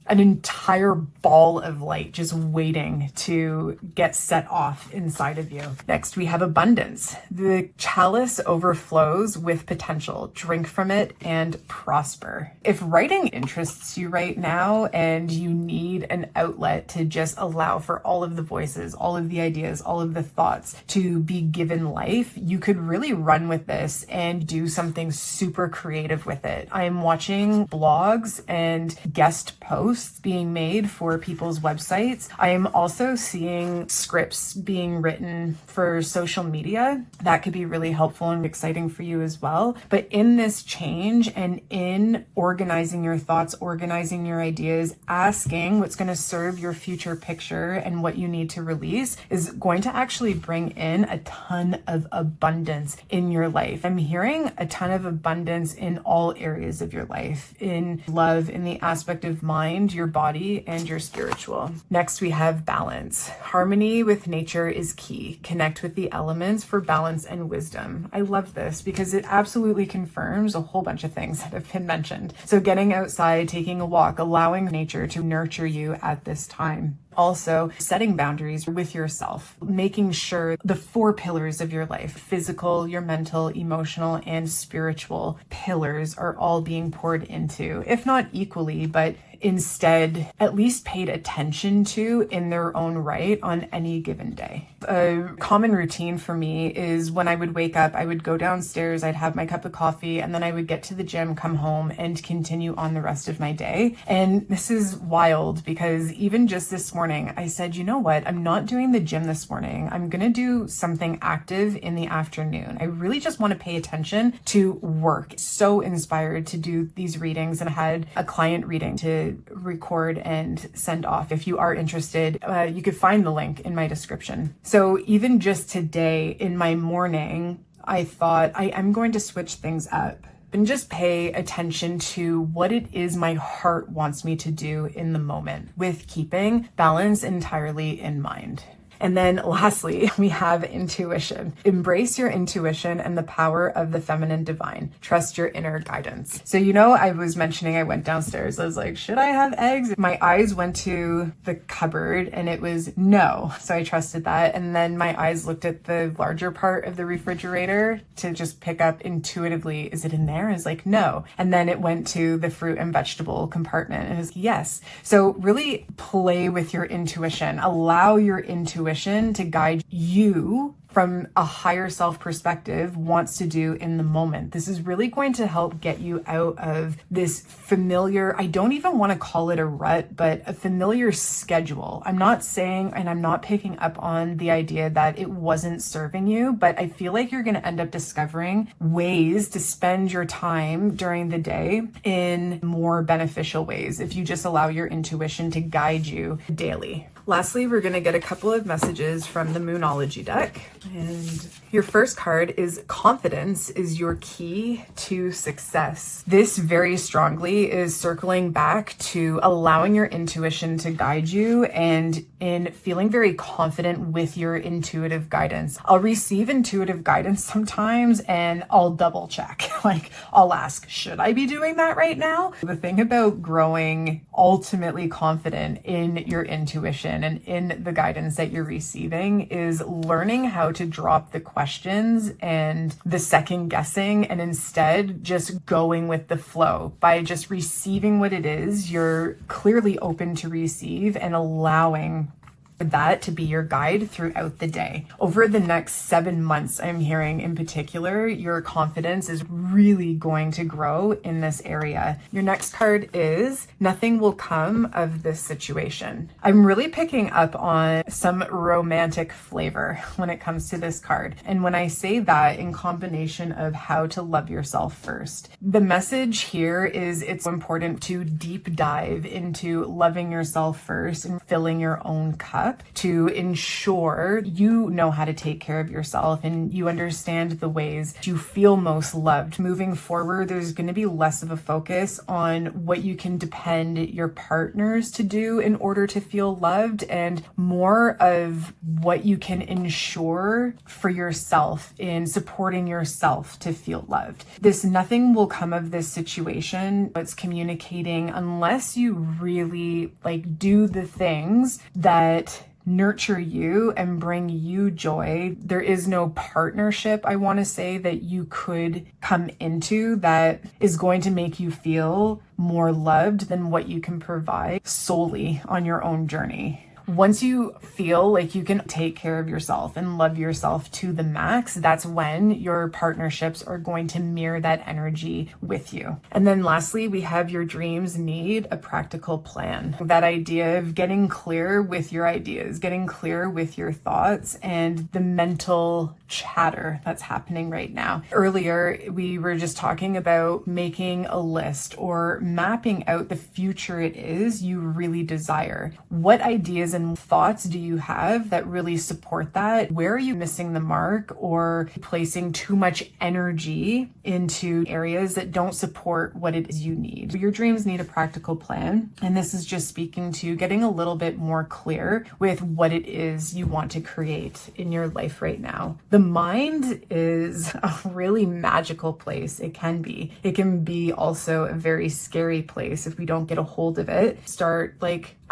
S1: an entire ball of light just waiting to get set off inside of you. Next, we have abundance. The chalice overflows with potential. Drink from it and prosper. If writing interests you right now and you need an outlet to just allow for all of the voices, all of the ideas, all of the thoughts to be given life, you could really run with this and do something super creative with it. I am watching blogs and guest posts being made for people's websites. I am also seeing scripts being written for social media. That could be really helpful and exciting for you as well. But in this change and in organizing your thoughts, organizing your ideas, asking what's going to serve your future picture and what you need to release is going to actually bring in a ton of abundance in your life. I'm hearing a ton of abundance in all areas of your life, in love, in the aspect of mind, your body, and your spiritual. Next, we have balance. Harmony with nature is key. Connect with the elements for balance and wisdom. I love this because it absolutely confirms a whole bunch of things that have been mentioned. So getting outside, taking a walk, allowing nature to nurture you at this time. Also, setting boundaries with yourself, making sure the 4 pillars of your life, physical, your mental, emotional, and spiritual pillars are all being poured into, if not equally, but instead at least paid attention to in their own right on any given day. A common routine for me is when I would wake up, I would go downstairs, I'd have my cup of coffee, and then I would get to the gym, come home, and continue on the rest of my day. And this is wild because even just this morning, I said, you know what? I'm not doing the gym this morning. I'm going to do something active in the afternoon. I really just want to pay attention to work. So inspired to do these readings, and I had a client reading to record and send off. If you are interested, you could find the link in my description. So even just today in my morning, I thought I'm going to switch things up and just pay attention to what it is my heart wants me to do in the moment, with keeping balance entirely in mind. And then lastly, we have intuition. Embrace your intuition and the power of the feminine divine. Trust your inner guidance. So, I was mentioning I went downstairs. I was like, should I have eggs? My eyes went to the cupboard and it was no. So I trusted that. And then my eyes looked at the larger part of the refrigerator to just pick up intuitively, is it in there? I was like, no. And then it went to the fruit and vegetable compartment and it was yes. So really play with your intuition. Allow your intuition to guide you from a higher self perspective wants to do in the moment. This is really going to help get you out of this familiar, I don't even want to call it a rut, but a familiar schedule. I'm not saying, and I'm not picking up on the idea that it wasn't serving you, but I feel like you're going to end up discovering ways to spend your time during the day in more beneficial ways if you just allow your intuition to guide you daily. Lastly, we're going to get a couple of messages from the Moonology deck. And your first card is confidence is your key to success. This very strongly is circling back to allowing your intuition to guide you and in feeling very confident with your intuitive guidance. I'll receive intuitive guidance sometimes and I'll double check. Like I'll ask, should I be doing that right now? The thing about growing ultimately confident in your intuition and in the guidance that you're receiving is learning how to drop the questions and the second guessing and instead just going with the flow by just receiving what it is you're clearly open to receive and allowing that to be your guide throughout the day. Over the next 7 months, I'm hearing in particular, your confidence is really going to grow in this area. Your next card is nothing will come of this situation. I'm really picking up on some romantic flavor when it comes to this card. And when I say that in combination of how to love yourself first, the message here is it's important to deep dive into loving yourself first and filling your own cup to ensure you know how to take care of yourself and you understand the ways you feel most loved. Moving forward, there's going to be less of a focus on what you can depend your partners to do in order to feel loved and more of what you can ensure for yourself in supporting yourself to feel loved. Nothing will come of this situation. It's communicating unless you really do the things that nurture you and bring you joy. There is no partnership, I want to say, that you could come into that is going to make you feel more loved than what you can provide solely on your own journey. Once you feel like you can take care of yourself and love yourself to the max, that's when your partnerships are going to mirror that energy with you. And then lastly, we have your dreams need a practical plan. That idea of getting clear with your ideas, getting clear with your thoughts and the mental chatter that's happening right now. Earlier, we were just talking about making a list or mapping out the future it is you really desire. What ideas and thoughts do you have that really support that? Where are you missing the mark or placing too much energy into areas that don't support what it is you need? Your dreams need a practical plan. And this is just speaking to getting a little bit more clear with what it is you want to create in your life right now. The mind is a really magical place. It can be. It can be also a very scary place if we don't get a hold of it. Start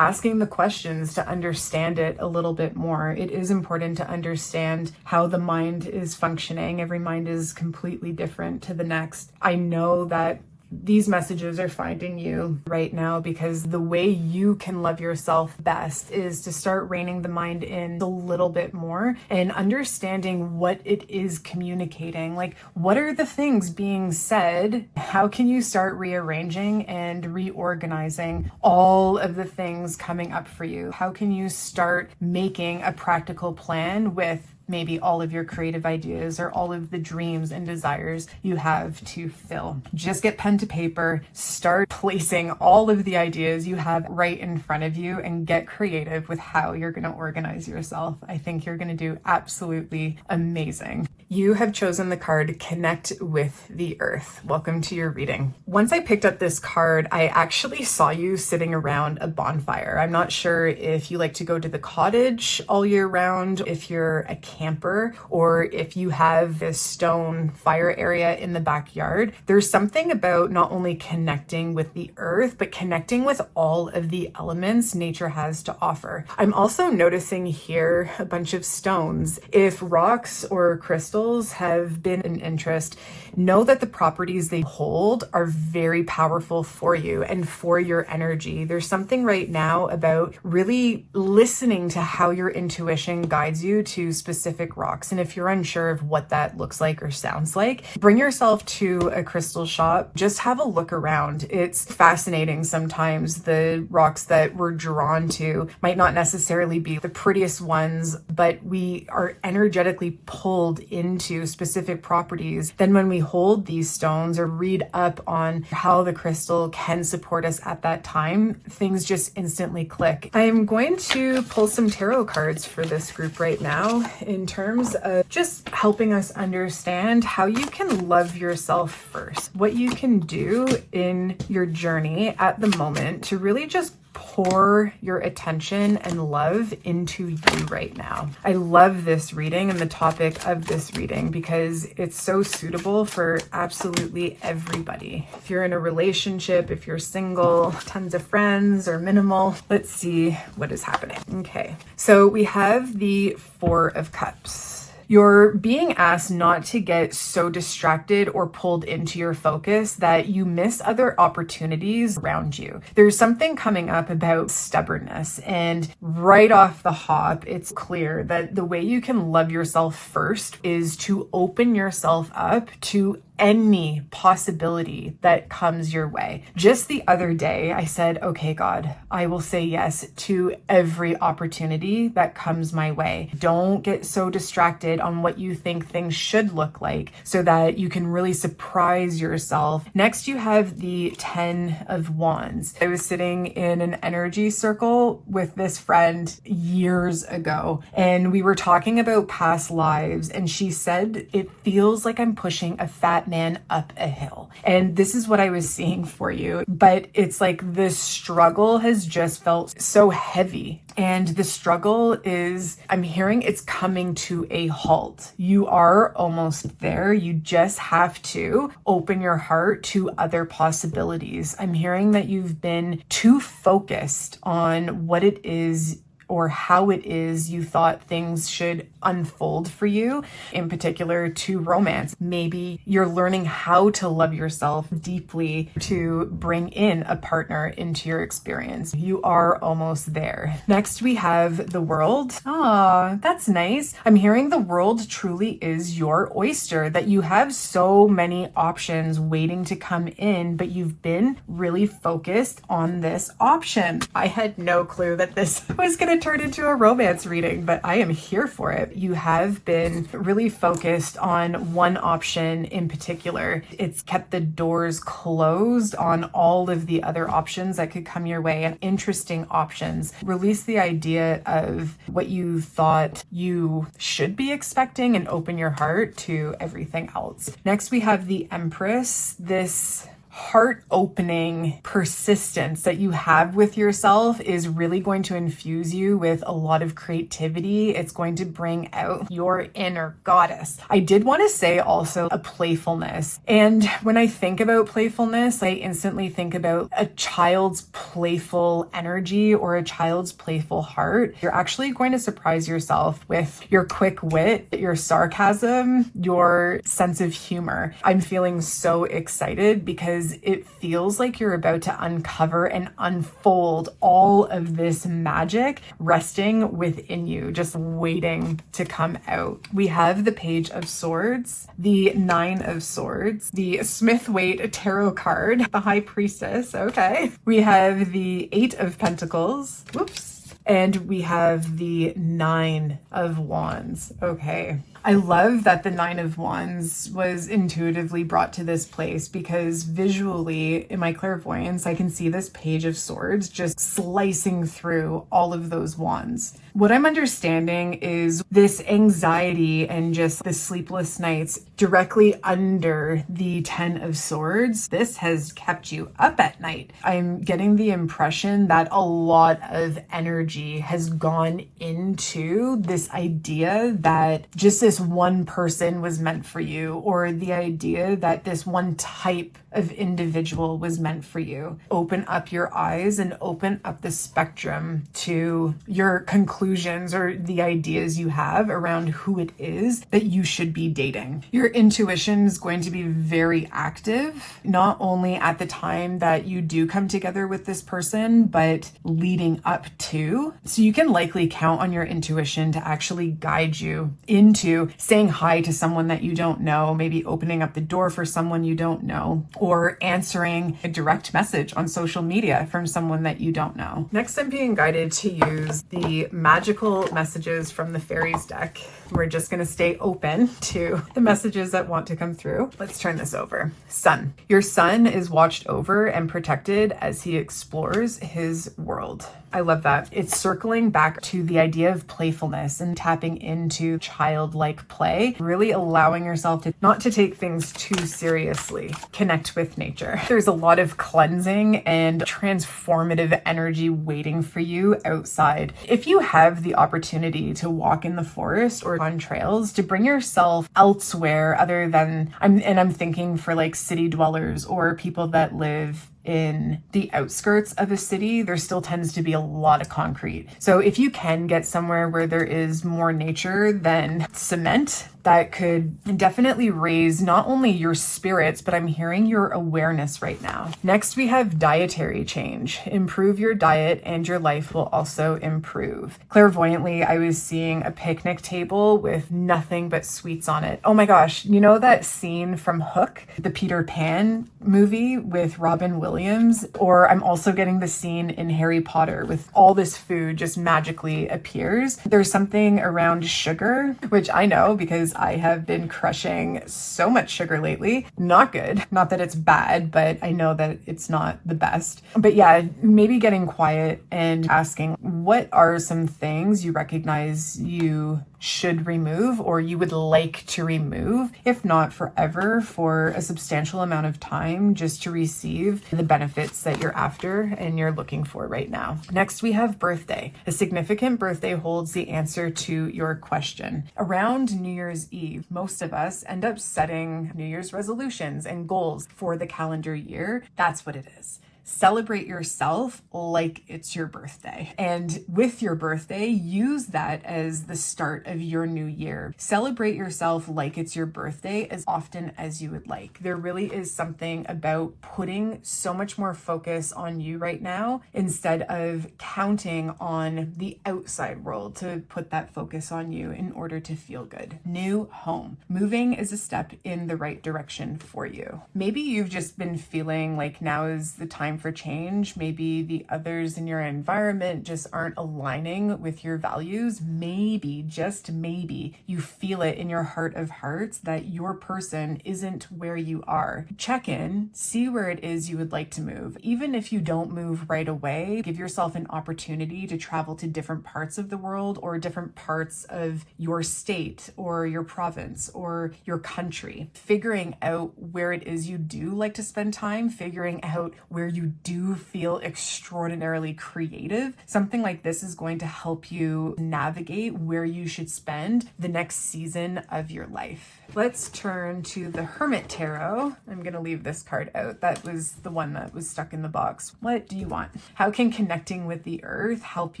S1: asking the questions to understand it a little bit more. It is important to understand how the mind is functioning. Every mind is completely different to the next. I know that these messages are finding you right now because the way you can love yourself best is to start reining the mind in a little bit more and understanding what it is communicating. Like, what are the things being said? How can you start rearranging and reorganizing all of the things coming up for you? How can you start making a practical plan with maybe all of your creative ideas or all of the dreams and desires you have to fill? Just get pen to paper, start placing all of the ideas you have right in front of you, and get creative with how you're going to organize yourself. I think you're going to do absolutely amazing. You have chosen the card Connect with the Earth. Welcome to your reading. Once I picked up this card, I actually saw you sitting around a bonfire. I'm not sure if you like to go to the cottage all year round, if you're a camper, or if you have a stone fire area in the backyard. There's something about not only connecting with the earth, but connecting with all of the elements nature has to offer. I'm also noticing here a bunch of stones. If rocks or crystals have been an interest, know that the properties they hold are very powerful for you and for your energy. There's something right now about really listening to how your intuition guides you to specific rocks. And if you're unsure of what that looks like or sounds like, bring yourself to a crystal shop. Just have a look around. It's fascinating sometimes. The rocks that we're drawn to might not necessarily be the prettiest ones, but we are energetically pulled into specific properties. Then when we hold these stones or read up on how the crystal can support us at that time, things just instantly click. I am going to pull some tarot cards for this group right now in terms of just helping us understand how you can love yourself first, what you can do in your journey at the moment to really just pour your attention and love into you right now. I love this reading and the topic of this reading because it's so suitable for absolutely everybody. If you're in a relationship, if you're single, tons of friends, or minimal, let's see what is happening. Okay, so we have the Four of Cups. You're being asked not to get so distracted or pulled into your focus that you miss other opportunities around you. There's something coming up about stubbornness, and right off the hop, it's clear that the way you can love yourself first is to open yourself up to any possibility that comes your way. Just the other day, I said, okay, God, I will say yes to every opportunity that comes my way. Don't get so distracted on what you think things should look like so that you can really surprise yourself. Next, you have the 10 of Wands. I was sitting in an energy circle with this friend years ago, and we were talking about past lives, and she said, it feels like I'm pushing a fat man up a hill. And this is what I was seeing for you. But it's like the struggle has just felt so heavy. And the struggle is, I'm hearing it's coming to a halt. You are almost there. You just have to open your heart to other possibilities. I'm hearing that you've been too focused on what it is or how it is you thought things should unfold for you, in particular to romance. Maybe you're learning how to love yourself deeply to bring in a partner into your experience. You are almost there. Next, we have the World. Ah, that's nice. I'm hearing the world truly is your oyster, that you have so many options waiting to come in, but you've been really focused on this option. I had no clue that this was going to turn into a romance reading, but I am here for it. You have been really focused on one option in particular. It's kept the doors closed on all of the other options that could come your way, and interesting options. Release the idea of what you thought you should be expecting and open your heart to everything else. Next, we have the Empress. This heart-opening persistence that you have with yourself is really going to infuse you with a lot of creativity. It's going to bring out your inner goddess. I did want to say also a playfulness. And when I think about playfulness, I instantly think about a child's playful energy or a child's playful heart. You're actually going to surprise yourself with your quick wit, your sarcasm, your sense of humor. I'm feeling so excited because it feels like you're about to uncover and unfold all of this magic resting within you, just waiting to come out. We have the Page of Swords, the Nine of Swords, the Smith-Waite Tarot card, the High Priestess, okay. We have the Eight of Pentacles, whoops, and we have the Nine of Wands, okay. I love that the Nine of Wands was intuitively brought to this place because visually in my clairvoyance, I can see this Page of Swords just slicing through all of those wands. What I'm understanding is this anxiety and just the sleepless nights directly under the Ten of Swords. This has kept you up at night. I'm getting the impression that a lot of energy has gone into this idea that just this one person was meant for you, or the idea that this one type of individual was meant for you. Open up your eyes and open up the spectrum to your conclusions or the ideas you have around who it is that you should be dating. Your intuition is going to be very active, not only at the time that you do come together with this person, but leading up to. So you can likely count on your intuition to actually guide you into saying hi to someone that you don't know, maybe opening up the door for someone you don't know, or answering a direct message on social media from someone that you don't know. Next, I'm being guided to use the magical messages from the fairies deck. We're just going to stay open to the messages that want to come through. Let's turn this over. Sun. Your sun is watched over and protected as he explores his world. I love that. It's circling back to the idea of playfulness and tapping into childlike play, really allowing yourself to not to take things too seriously. Connect with nature. There's a lot of cleansing and transformative energy waiting for you outside. If you have the opportunity to walk in the forest or on trails, to bring yourself elsewhere other than, I'm thinking for like city dwellers or people that live in the outskirts of a city, there still tends to be a lot of concrete. So if you can get somewhere where there is more nature than cement, that could definitely raise not only your spirits, but I'm hearing your awareness right now. Next, we have dietary change. Improve your diet and your life will also improve. Clairvoyantly, I was seeing a picnic table with nothing but sweets on it. Oh my gosh, you know that scene from Hook, the Peter Pan movie with Robin Williams? Or I'm also getting the scene in Harry Potter with all this food just magically appears. There's something around sugar, which I know because I have been crushing so much sugar lately. Not good. Not that it's bad, but I know that it's not the best. But yeah, maybe getting quiet and asking, what are some things you recognize you should remove or you would like to remove, if not forever, for a substantial amount of time, just to receive the benefits that you're after and you're looking for right now. Next, we have birthday. A significant birthday holds the answer to your question. Around New Year's Eve, most of us end up setting New Year's resolutions and goals for the calendar year. That's what it is. Celebrate yourself like it's your birthday. And with your birthday, use that as the start of your new year. Celebrate yourself like it's your birthday as often as you would like. There really is something about putting so much more focus on you right now instead of counting on the outside world to put that focus on you in order to feel good. New home. Moving is a step in the right direction for you. Maybe you've just been feeling like now is the time for change. Maybe the others in your environment just aren't aligning with your values. Maybe, just maybe, you feel it in your heart of hearts that your person isn't where you are. Check in, see where it is you would like to move. Even if you don't move right away, give yourself an opportunity to travel to different parts of the world or different parts of your state or your province or your country. Figuring out where it is you do like to spend time, figuring out where you do feel extraordinarily creative. Something like this is going to help you navigate where you should spend the next season of your life. Let's turn to the Hermit Tarot. I'm going to leave this card out. That was the one that was stuck in the box. What do you want? How can connecting with the earth help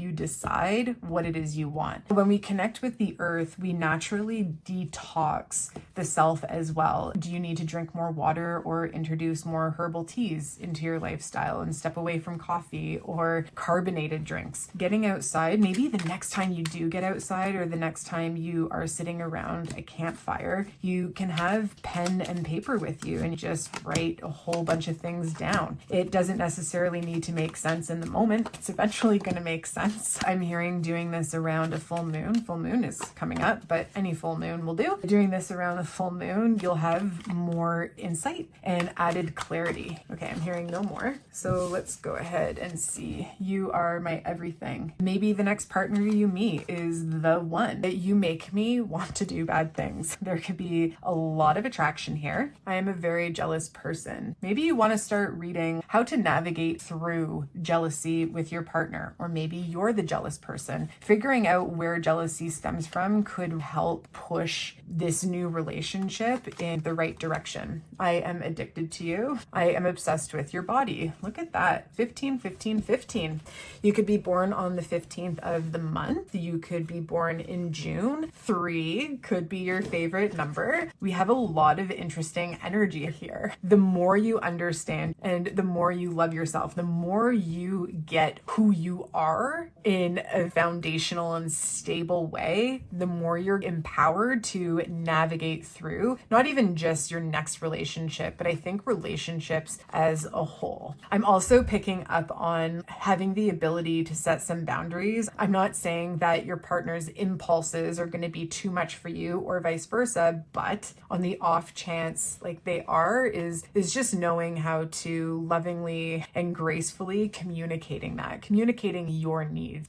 S1: you decide what it is you want? When we connect with the earth, we naturally detox the self as well. Do you need to drink more water or introduce more herbal teas into your lifestyle and step away from coffee or carbonated drinks? Getting outside, maybe the next time you do get outside or the next time you are sitting around a campfire, you can have pen and paper with you and just write a whole bunch of things down. It doesn't necessarily need to make sense in the moment. It's eventually going to make sense. I'm hearing doing this around a full moon. Full moon is coming up, but any full moon will do. Doing this around a full moon, you'll have more insight and added clarity. Okay, I'm hearing no more. So let's go ahead and see. You are my everything. Maybe the next partner you meet is the one that you make me want to do bad things. There could be a lot of attraction here. I am a very jealous person. Maybe you want to start reading how to navigate through jealousy with your partner, or maybe you're the jealous person. Figuring out where jealousy stems from could help push this new relationship in the right direction. I am addicted to you. I am obsessed with your body. Look at that. 15, 15, 15. You could be born on the 15th of the month. You could be born in June. 3 could be your favorite number. We have a lot of interesting energy here. The more you understand and the more you love yourself, the more you get who you are in a foundational and stable way, the more you're empowered to navigate through not even just your next relationship, but I think relationships as a whole. I'm also picking up on having the ability to set some boundaries. I'm not saying that your partner's impulses are going to be too much for you or vice versa, but on the off chance like they are, is just knowing how to lovingly and gracefully communicating your needs.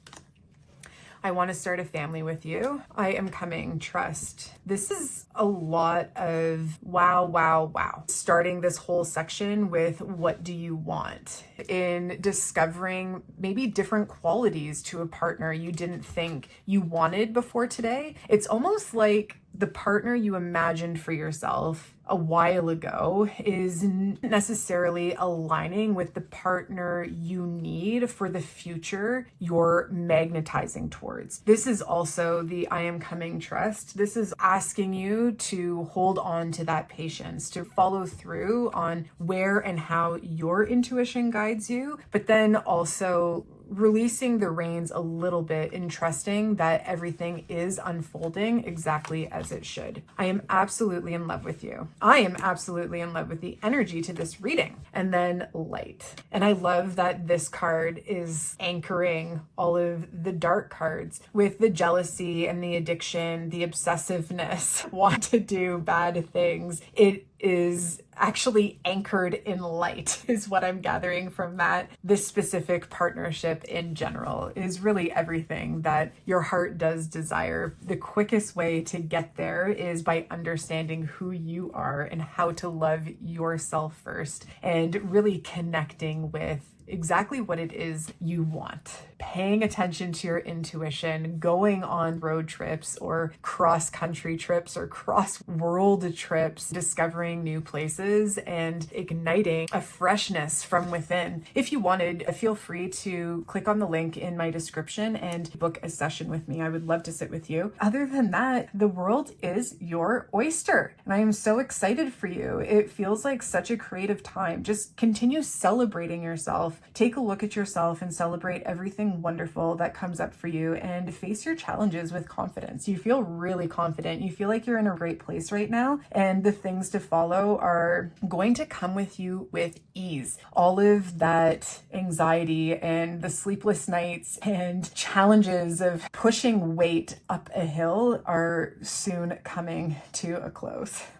S1: I want to start a family with you. I am coming, trust. This is a lot of wow, wow, wow. Starting this whole section with what do you want? In discovering maybe different qualities to a partner you didn't think you wanted before today. It's almost like the partner you imagined for yourself a while ago is necessarily aligning with the partner you need for the future you're magnetizing towards. This is also the I am coming trust. This is asking you to hold on to that patience, to follow through on where and how your intuition guides you, but then also releasing the reins a little bit and trusting that everything is unfolding exactly as it should. I am absolutely in love with you. I am absolutely in love with the energy to this reading. And then light. And I love that this card is anchoring all of the dark cards with the jealousy and the addiction, the obsessiveness, want to do bad things. It is actually anchored in light is what I'm gathering from that. This specific partnership in general is really everything that your heart does desire. The quickest way to get there is by understanding who you are and how to love yourself first and really connecting with exactly what it is you want. Paying attention to your intuition, going on road trips or cross-country trips or cross-world trips, discovering new places and igniting a freshness from within. If you wanted, feel free to click on the link in my description and book a session with me. I would love to sit with you. Other than that, the world is your oyster, and I am so excited for you. It feels like such a creative time. Just continue celebrating yourself yourself, take a look at yourself and celebrate everything wonderful that comes up for you, and face your challenges with confidence. You feel really confident. You feel like you're in a great place right now, and the things to follow are going to come with you with ease. All of that anxiety and the sleepless nights and challenges of pushing weight up a hill are soon coming to a close.